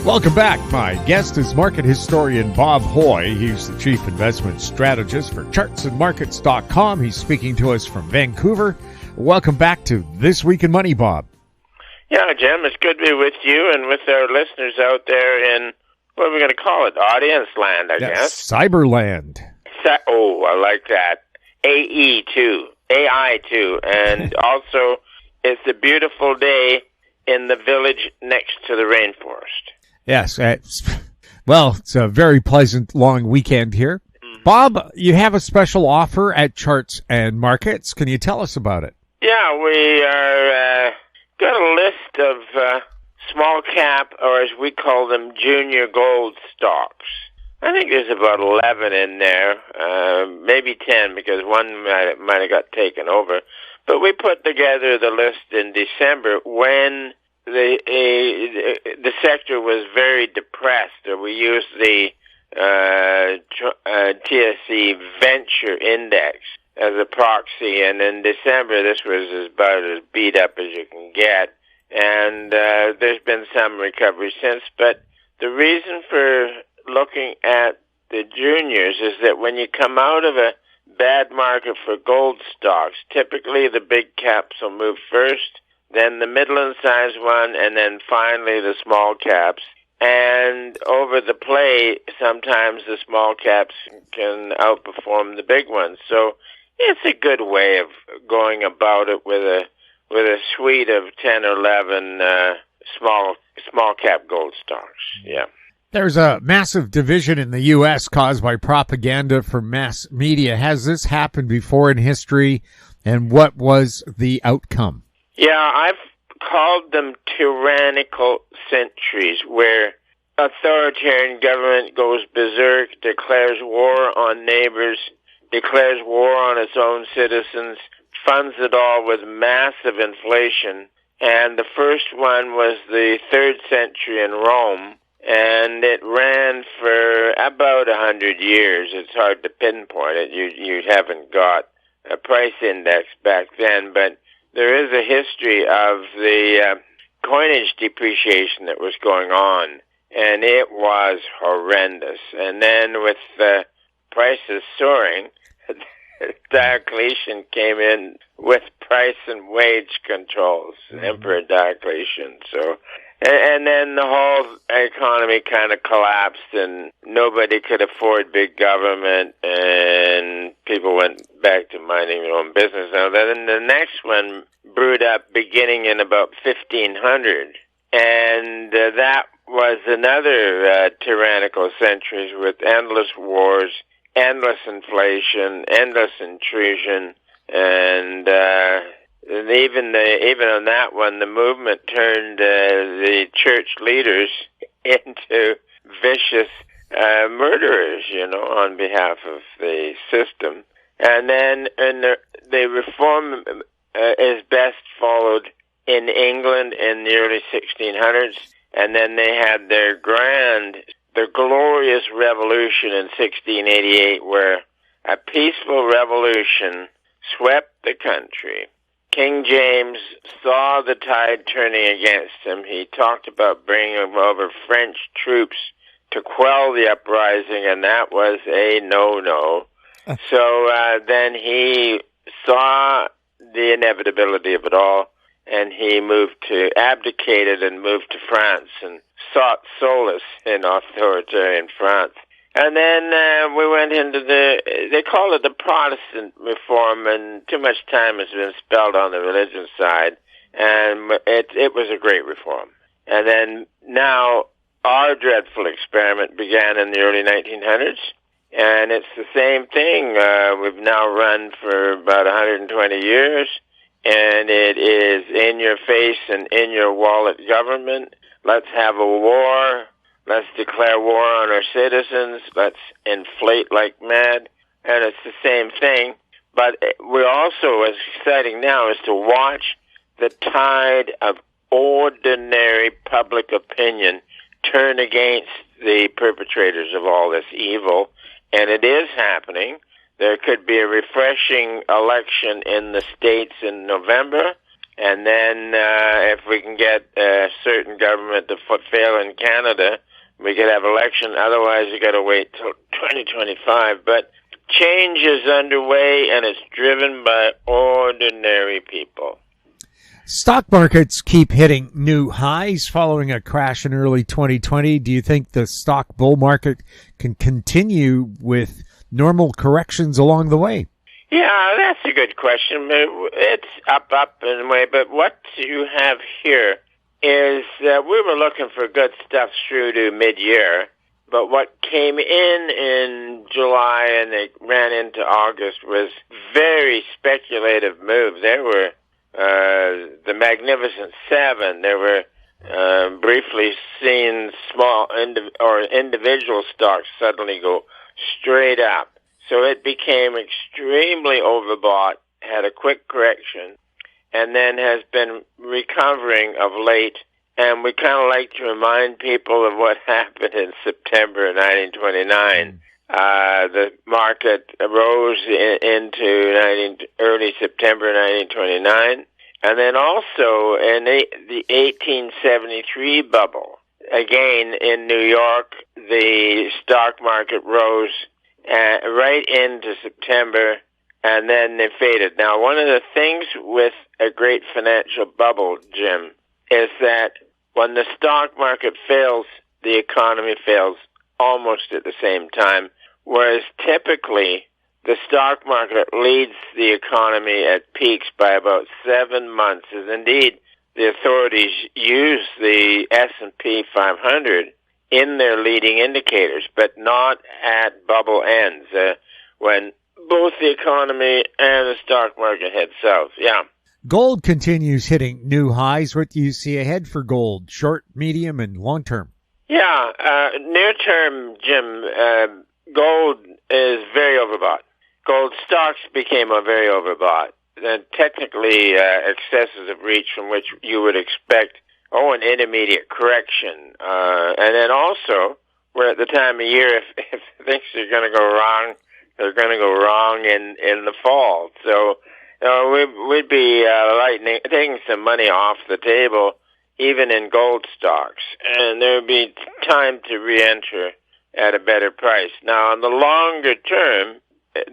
Welcome back. My guest is market historian Bob Hoye. He's the chief investment strategist for chartsandmarkets.com. He's speaking to us from Vancouver. Welcome back to This Week in Money, Bob. Yeah, Jim, it's good to be with you and with our listeners out there in, what are we going to call it, audience land, I guess. Cyberland. Oh, I like that. AI too. And also, it's a beautiful day in the village next to the rainforest. Yes. It's a very pleasant long weekend here. Mm-hmm. Bob, you have a special offer at Charts and Markets. Can you tell us about it? Yeah, we are got a list of small cap, or as we call them, junior gold stocks. I think there's about 11 in there, maybe 10, because one might have got taken over. But we put together the list in December when the sector was very depressed. We used the TSE Venture Index as a proxy, and in December this was about as beat up as you can get. And there's been some recovery since, but the reason for looking at the juniors is that when you come out of a bad market for gold stocks, typically the big caps will move first, then the middle and size one, and then finally the small caps. And over the play, sometimes the small caps can outperform the big ones. So it's a good way of going about it with a suite of 10 or 11 small cap gold stocks. Yeah. There's a massive division in the U.S. caused by propaganda from mass media. Has this happened before in history, and what was the outcome? Yeah, I've called them tyrannical centuries, where authoritarian government goes berserk, declares war on neighbors, declares war on its own citizens, funds it all with massive inflation. And the first one was the 3rd century in Rome, and it ran for about 100 years. It's hard to pinpoint it. You haven't got a price index back then, but there is a history of the coinage depreciation that was going on, and it was horrendous. And then with the prices soaring, Diocletian came in with price and wage controls, Emperor Diocletian. So, and then the whole economy kind of collapsed, and nobody could afford big government, and people went back to minding their own business. Now, then the next one brewed up beginning in about 1500, and that was another tyrannical centuries with endless wars, endless inflation, endless intrusion, and even on that one, the movement turned the church leaders into vicious murderers, on behalf of the system. And then the reform is best followed in England in the early 1600s, and then they had their glorious revolution in 1688, where a peaceful revolution swept the country. King James saw the tide turning against him. He talked about bringing over French troops to quell the uprising, and that was a no-no. So then he saw the inevitability of it all, and he abdicated and moved to France and sought solace in authoritarian France. And then we went into they call it the Protestant reform, and too much time has been spent on the religion side, and it was a great reform. And then now our dreadful experiment began in the early 1900s, and it's the same thing. We've now run for about 120 years, and it is in your face and in your wallet government. Let's have a war. Let's declare war on our citizens. Let's inflate like mad. And it's the same thing. But we're also, what's exciting now is to watch the tide of ordinary public opinion turn against the perpetrators of all this evil. And it is happening. There could be a refreshing election in the States in November. And then if we can get a certain government to fail in Canada, we could have election. Otherwise, you got to wait till 2025. But change is underway, and it's driven by ordinary people. Stock markets keep hitting new highs following a crash in early 2020. Do you think the stock bull market can continue with normal corrections along the way? Yeah, that's a good question. It's up and away. But what you have here is that we were looking for good stuff through to mid-year, but what came in July and they ran into August was very speculative moves. There were the Magnificent Seven. There were briefly seen small individual stocks suddenly go straight up. So it became extremely overbought, had a quick correction, and then has been recovering of late. And we kind of like to remind people of what happened in September 1929. The market rose into early September 1929. And then also in the 1873 bubble, again in New York, the stock market rose right into September, and then they faded. Now, one of the things with a great financial bubble, Jim, is that when the stock market fails, the economy fails almost at the same time, whereas typically the stock market leads the economy at peaks by about 7 months, as indeed the authorities use the S&P 500 in their leading indicators, but not at bubble ends, when both the economy and the stock market head south. Yeah. Gold continues hitting new highs. What do you see ahead for gold, short, medium, and long term? Yeah, near term, Jim, gold is very overbought. Gold stocks became very overbought. Technically, excesses of reach from which you would expect an intermediate correction. And then also, we're at the time of year, if things are going to go wrong, they're going to go wrong in the fall. So we'd be taking some money off the table, even in gold stocks. And there would be time to re-enter at a better price. Now, on the longer term,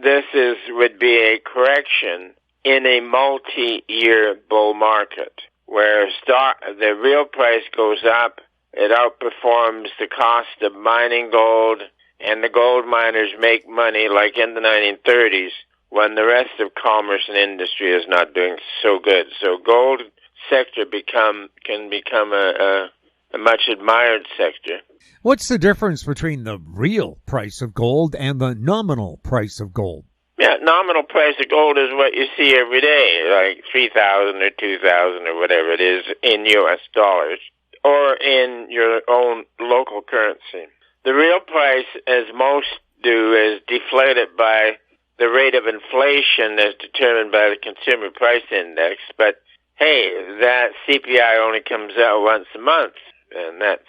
this would be a correction in a multi-year bull market, where the real price goes up, it outperforms the cost of mining gold, and the gold miners make money like in the 1930s when the rest of commerce and industry is not doing so good. So gold sector can become a much admired sector. What's the difference between the real price of gold and the nominal price of gold? Yeah, nominal price of gold is what you see every day, like $3,000 or $2,000 or whatever it is in U.S. dollars, or in your own local currency. The real price, as most do, is deflated by the rate of inflation as determined by the Consumer Price Index. But, hey, that CPI only comes out once a month, and that's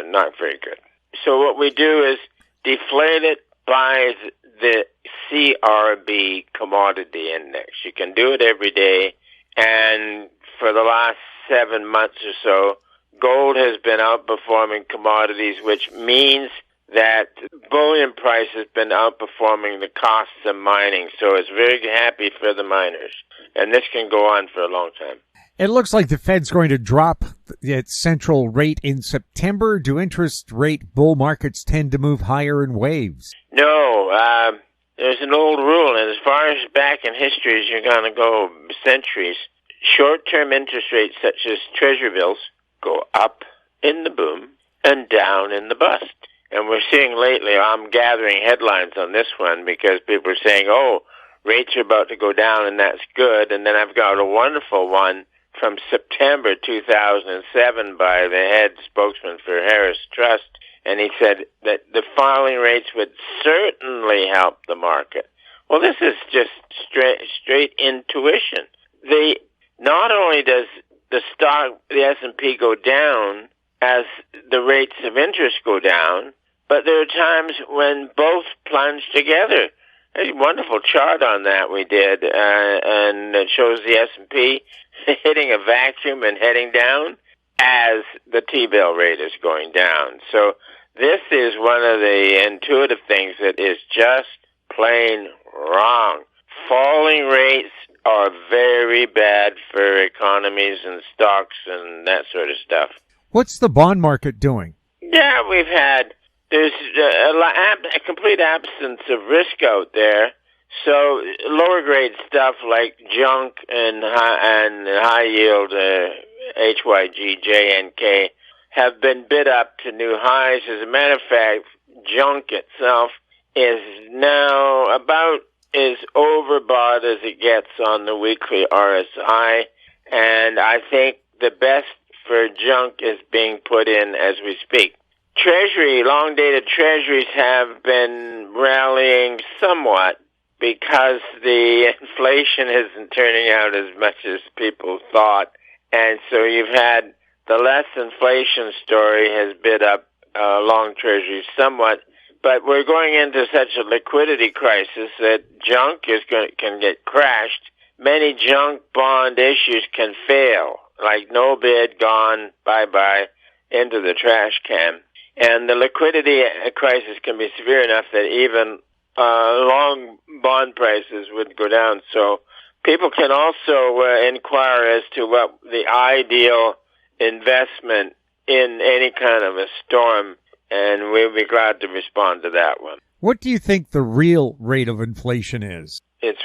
not very good. So what we do is deflate it by the CRB commodity index. You can do it every day, and for the last 7 months or so, gold has been outperforming commodities, which means that bullion price has been outperforming the costs of mining. So it's very happy for the miners, and this can go on for a long time. It looks like the Fed's going to drop its central rate in September. Do interest rate bull markets tend to move higher in waves? No. There's an old rule, and as far as back in history as you're going to go centuries, short-term interest rates such as Treasury bills go up in the boom and down in the bust. And we're seeing lately, I'm gathering headlines on this one because people are saying, oh, rates are about to go down and that's good. And then I've got a wonderful one from September 2007 by the head spokesman for Harris Trust. And he said that the falling rates would certainly help the market. Well, this is just straight intuition. Not only does the S&P go down as the rates of interest go down, but there are times when both plunge together. There's a wonderful chart on that we did, and it shows the S&P hitting a vacuum and heading down as the T-bill rate is going down. So this is one of the intuitive things that is just plain wrong. Falling rates are very bad for economies and stocks and that sort of stuff. What's the bond market doing? Yeah, there's a complete absence of risk out there. So lower grade stuff like junk and high yield HYG, JNK have been bid up to new highs. As a matter of fact, junk itself is now about as overbought as it gets on the weekly RSI, and I think the best for junk is being put in as we speak. Long-dated treasuries have been rallying somewhat because the inflation isn't turning out as much as people thought, and so you've had the less inflation story has bid up long treasuries somewhat. But we're going into such a liquidity crisis that junk can get crashed. Many junk bond issues can fail, like no bid, gone, bye-bye, into the trash can. And the liquidity crisis can be severe enough that even long bond prices would go down. So people can also inquire as to what the ideal investment in any kind of a storm, and we'll be glad to respond to that one. What do you think the real rate of inflation is? If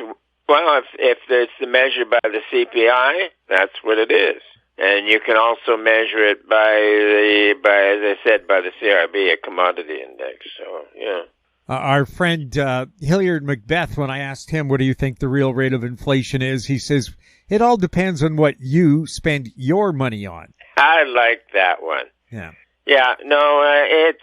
it's measured by the CPI, that's what it is. And you can also measure it by the CRB, a commodity index. So, yeah. Our friend Hilliard Macbeth, when I asked him, what do you think the real rate of inflation is, he says, it all depends on what you spend your money on. I like that one. Yeah. Yeah, no, it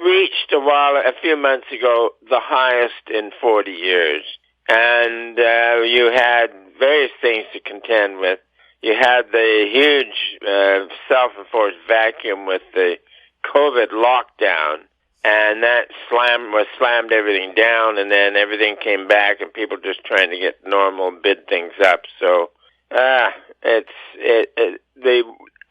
reached a few months ago, the highest in 40 years. And you had various things to contend with. You had the huge self-enforced vacuum with the COVID lockdown, and that slammed everything down, and then everything came back, and people just trying to get normal, bid things up. So,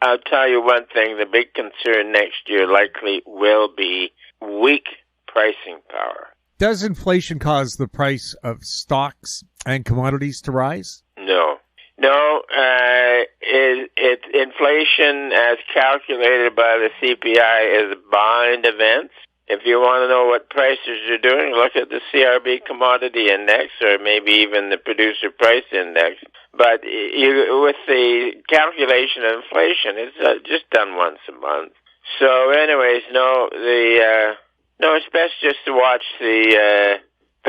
I'll tell you one thing, the big concern next year likely will be weak pricing power. Does inflation cause the price of stocks and commodities to rise? No. Inflation as calculated by the CPI is bind events. If you want to know what prices are doing, look at the CRB commodity index or maybe even the producer price index. But with the calculation of inflation, it's just done once a month. So anyways, it's best just to watch the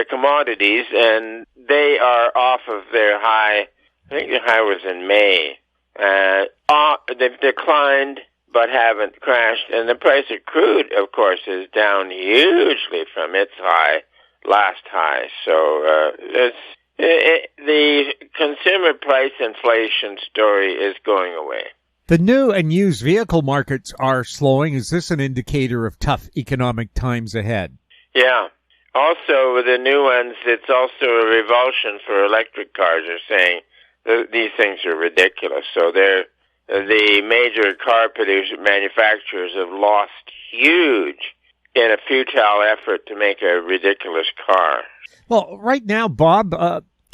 commodities, and they are off of their high. I think the high was in May. They've declined but haven't crashed, and the price of crude, of course, is down hugely from its last high. So the consumer price inflation story is going away. The new and used vehicle markets are slowing. Is this an indicator of tough economic times ahead? Yeah. Also, with the new ones, it's also a revulsion for electric cars. They're saying these things are ridiculous. So the major car manufacturers have lost huge in a futile effort to make a ridiculous car. Well, right now, Bob,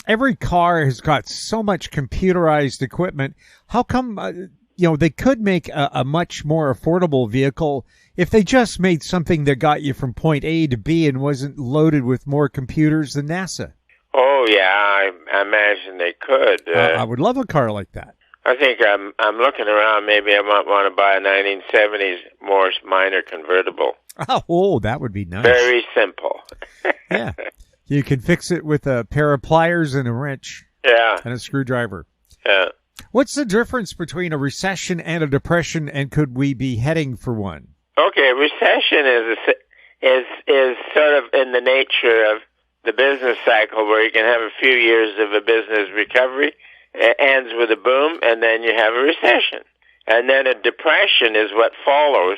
every car has got so much computerized equipment. How come, they could make a much more affordable vehicle if they just made something that got you from point A to B and wasn't loaded with more computers than NASA? Oh, yeah, I imagine they could. I would love a car like that. I think I'm looking around. Maybe I might want to buy a 1970s Morse Minor convertible. Oh, that would be nice. Very simple. Yeah. You can fix it with a pair of pliers and a wrench. Yeah. And a screwdriver. Yeah. What's the difference between a recession and a depression, and could we be heading for one? Okay, recession is sort of in the nature of the business cycle, where you can have a few years of a business recovery. It ends with a boom, and then you have a recession. And then a depression is what follows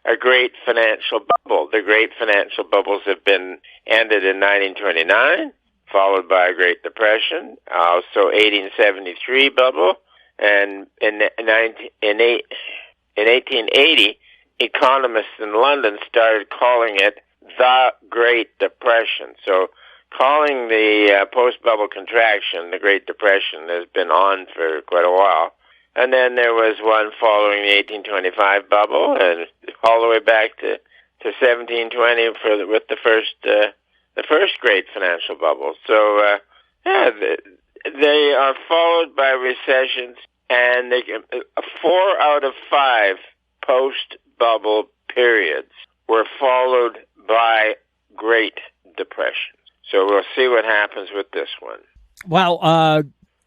a great financial bubble. The great financial bubbles have been ended in 1929, followed by a Great Depression, also 1873 bubble, and in 1880, economists in London started calling it the Great Depression. So calling the post-bubble contraction the Great Depression has been on for quite a while. And then there was one following the 1825 bubble, and all the way back to 1720 with the first great financial bubble. So, they are followed by recessions, and 4 out of 5 post-bubble periods were followed by Great Depressions. So we'll see what happens with this one. Well,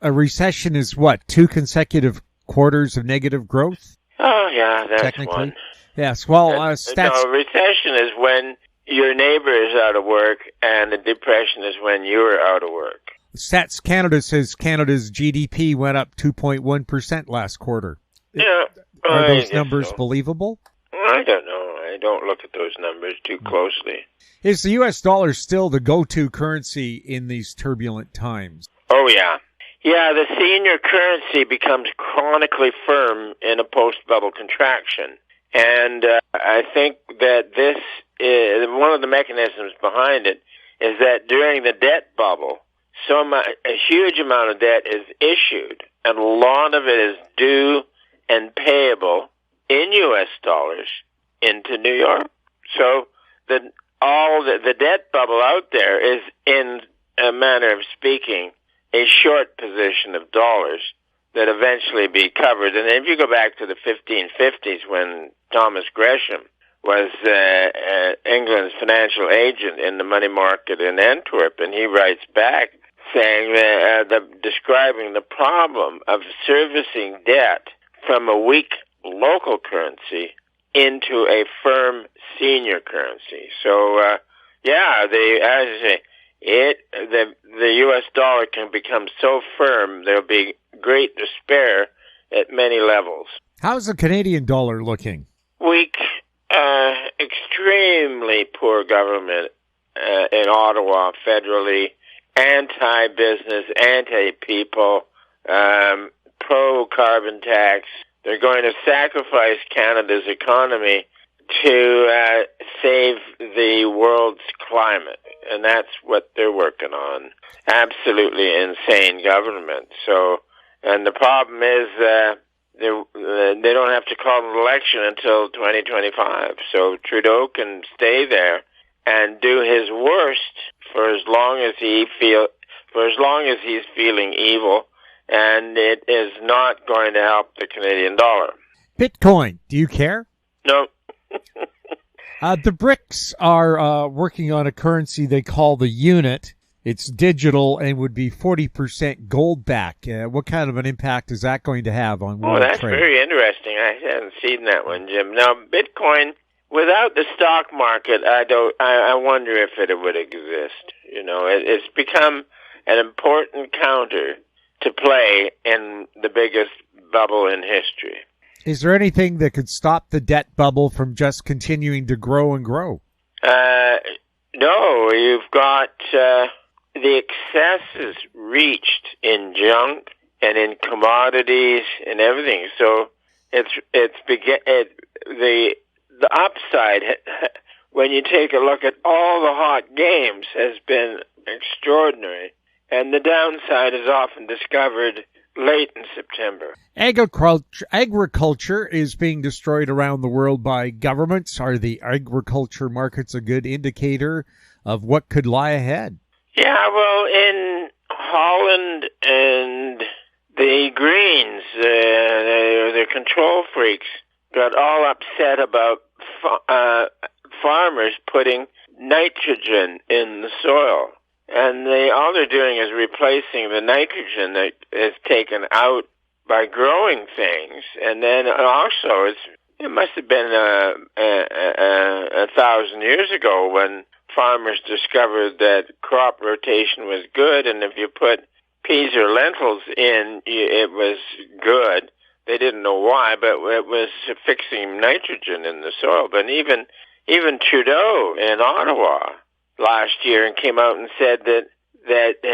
a recession is what, 2 consecutive quarters of negative growth? Oh, yeah, that's technically one. Yes, well, recession is when your neighbor is out of work, and the depression is when you're out of work. Stats Canada says Canada's GDP went up 2.1% last quarter. Yeah. Are those numbers believable? I don't know. I don't look at those numbers too closely. Is the U.S. dollar still the go-to currency in these turbulent times? Oh, yeah. Yeah, the senior currency becomes chronically firm in a post-bubble contraction. And I think that this is one of the mechanisms behind it is that during the debt bubble, a huge amount of debt is issued, and a lot of it is due and payable in U.S. dollars into New York. So the debt bubble out there is, in a manner of speaking, a short position of dollars that eventually be covered. And if you go back to the 1550s, when Thomas Gresham was England's financial agent in the money market in Antwerp, and he writes back saying describing the problem of servicing debt from a weak local currency into a firm senior currency. So, as I say, the U.S. dollar can become so firm there'll be great despair at many levels. How's the Canadian dollar looking? Weak, extremely poor government in Ottawa federally, anti-business, anti-people, pro-carbon tax. They're going to sacrifice Canada's economy to save the world's climate, and that's what they're working on. Absolutely insane government. So, and the problem is they don't have to call an election until 2025. So Trudeau can stay there and do his worst for as long as he's feeling evil, and it is not going to help the Canadian dollar. Bitcoin, do you care? No. The BRICS are working on a currency they call the unit. It's digital and would be 40% gold back. What kind of an impact is that going to have on world trade? Oh, that's very interesting. I hadn't seen that one, Jim. Now, Bitcoin, without the stock market, I wonder if it would exist. You know, it's become an important counter to play in the biggest bubble in history. Is there anything that could stop the debt bubble from just continuing to grow and grow? No, you've got the excesses reached in junk and in commodities and everything. So the upside, when you take a look at all the hot games, has been extraordinary. and the downside is often discovered late in September. Agriculture is being destroyed around the world by governments. Are the agriculture markets a good indicator of what could lie ahead? Yeah, well, in Holland and the Greens, the control freaks, got all upset about farmers putting nitrogen in the soil. And all they're doing is replacing the nitrogen that is taken out by growing things. And then also, it must have been 1,000 years ago when farmers discovered that crop rotation was good, and if you put peas or lentils in, it was good. They didn't know why, but it was fixing nitrogen in the soil. But even Trudeau in Ottawa last year and came out and said that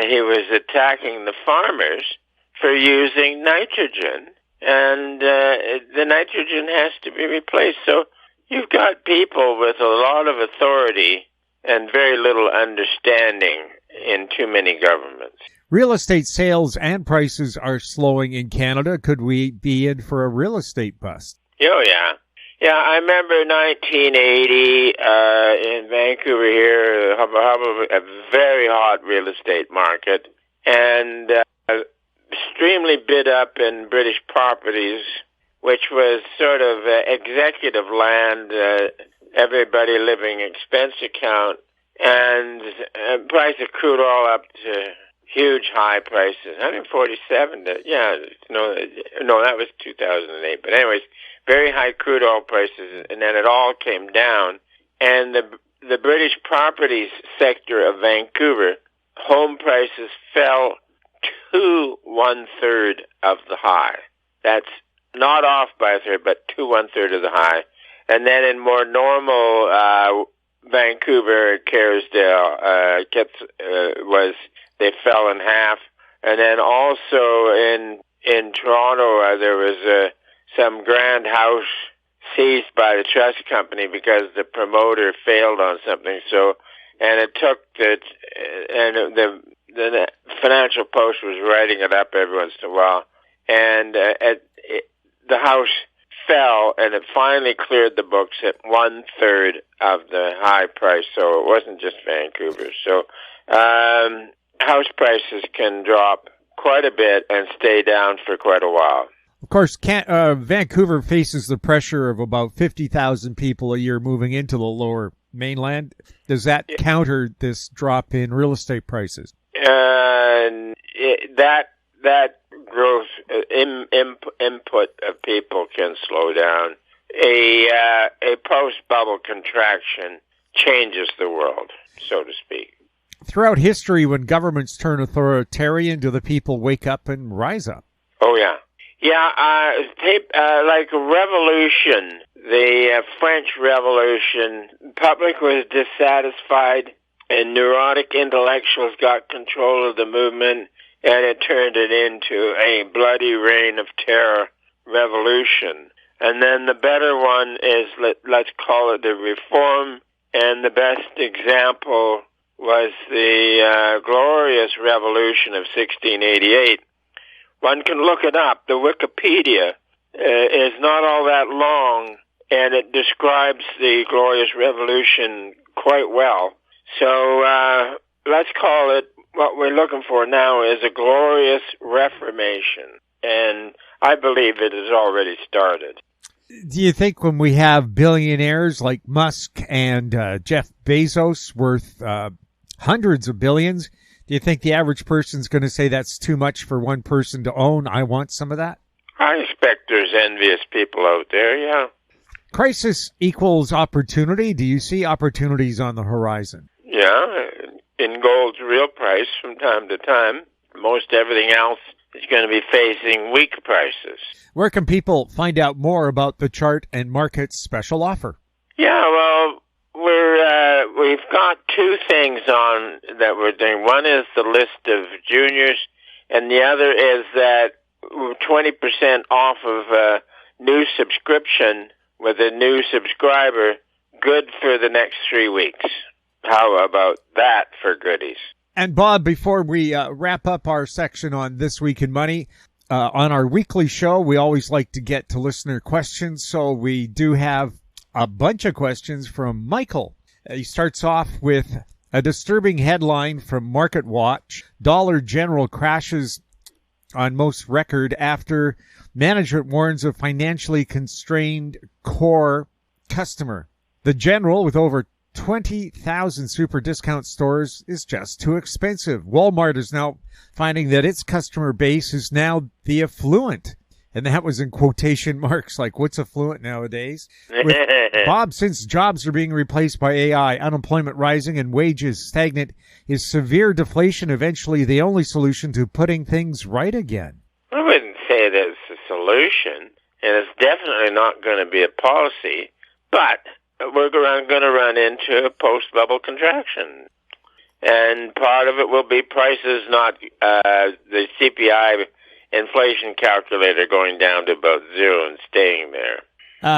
he was attacking the farmers for using nitrogen, and the nitrogen has to be replaced. So you've got people with a lot of authority and very little understanding in too many governments. Real estate sales and prices are slowing in Canada. Could we be in for a real estate bust? Oh, yeah. Yeah, I remember 1980 in Vancouver here, a very hot real estate market, and extremely bid up in British properties, which was sort of executive land, everybody living expense account, and price of crude oil up to huge high prices, 147. That was 2008. But anyways, very high crude oil prices, and then it all came down. And the British properties sector of Vancouver, home prices fell to 1/3 of the high. That's not off by a third, but to 1/3 of the high. And then in more normal Vancouver, Kerrisdale, they fell in half. And then also in Toronto, there was some grand house seized by the trust company because the promoter failed on something. So, and it took the Financial Post was writing it up every once in a while, and the house fell, and it finally cleared the books at 1/3 of the high price. So it wasn't just Vancouver. So house prices can drop quite a bit and stay down for quite a while. Of course, Vancouver faces the pressure of about 50,000 people a year moving into the lower mainland. Does that counter this drop in real estate prices? That growth input of people can slow down. A post-bubble contraction changes the world, so to speak. Throughout history, when governments turn authoritarian, do the people wake up and rise up? Oh, yeah. Yeah, like a revolution, the French Revolution, public was dissatisfied, and neurotic intellectuals got control of the movement, and it turned it into a bloody reign of terror revolution. And then the better one is, let's call it the Reform, and the best example was the glorious revolution of 1688. One can look it up. The Wikipedia is not all that long, and it describes the Glorious Revolution quite well. So let's call it, what we're looking for now is a glorious reformation, and I believe it has already started. Do you think when we have billionaires like Musk and Jeff Bezos worth hundreds of billions, do you think the average person's going to say that's too much for one person to own? I want some of that? I expect there's envious people out there, yeah. Crisis equals opportunity. Do you see opportunities on the horizon? Yeah, in gold's real price from time to time. Most everything else is going to be facing weak prices. Where can people find out more about the chart and market's special offer? Yeah, well, we've got two things on that we're doing. One is the list of juniors, and the other is that 20% off of a new subscription with a new subscriber, good for the next 3 weeks. How about that for goodies? And Bob, before we wrap up our section on This Week in Money, on our weekly show, we always like to get to listener questions. So we do have a bunch of questions from Michael. He starts off with a disturbing headline from Market Watch. Dollar General crashes on most record after management warns of financially constrained core customer. The General, with over 20,000 super discount stores, is just too expensive. Walmart is now finding that its customer base is now the affluent. And that was in quotation marks, like what's affluent nowadays? Bob, since jobs are being replaced by AI, unemployment rising, and wages stagnant, is severe deflation eventually the only solution to putting things right again? I wouldn't say that's a solution, and it's definitely not going to be a policy, but we're going to run into a post-bubble contraction. And part of it will be prices, not the CPI inflation calculator going down to about 0 and staying there.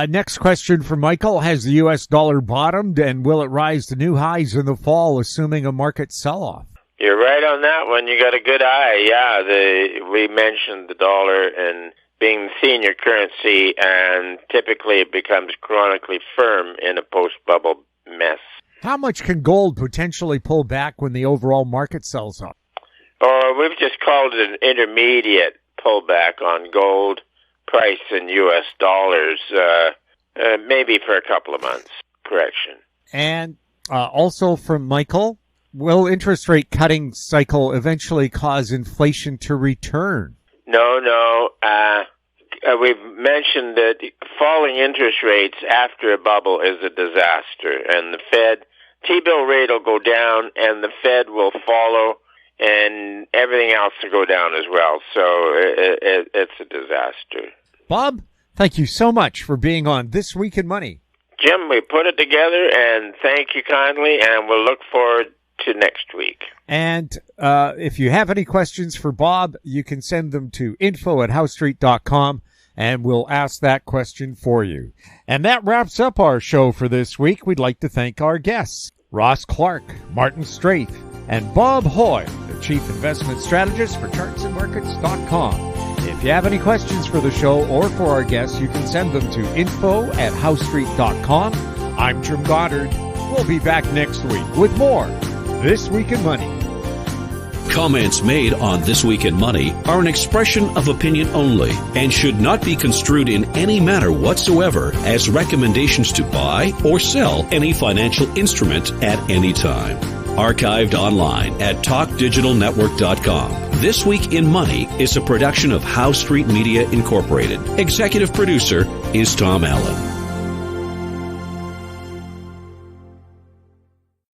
Next question from Michael. Has the U.S. dollar bottomed, and will it rise to new highs in the fall, assuming a market sell-off? You're right on that one. You got a good eye. Yeah, we mentioned the dollar and being the senior currency, and typically it becomes chronically firm in a post-bubble mess. How much can gold potentially pull back when the overall market sells off? Or we've just called it an intermediate pullback on gold price in U.S. dollars, maybe for a couple of months. Correction. And also from Michael, will interest rate cutting cycle eventually cause inflation to return? No. We've mentioned that falling interest rates after a bubble is a disaster, and the Fed, T-bill rate will go down, and the Fed will follow, and everything else will go down as well. So it's a disaster. Bob, thank you so much for being on This Week in Money. Jim, we put it together, and thank you kindly, and we'll look forward to next week. And if you have any questions for Bob, you can send them to info@Howe.Street.com, and we'll ask that question for you. And that wraps up our show for this week. We'd like to thank our guests, Ross Clark, Martin Straith, and Bob Hoye, the Chief Investment Strategist for ChartsandMarkets.com. If you have any questions for the show or for our guests, you can send them to info@Howe.Street.com. I'm Jim Goddard. We'll be back next week with more This Week in Money. Comments made on This Week in Money are an expression of opinion only and should not be construed in any manner whatsoever as recommendations to buy or sell any financial instrument at any time. Archived online at TalkDigitalNetwork.com. This Week in Money is a production of Howe Street Media Incorporated. Executive producer is Tom Allen.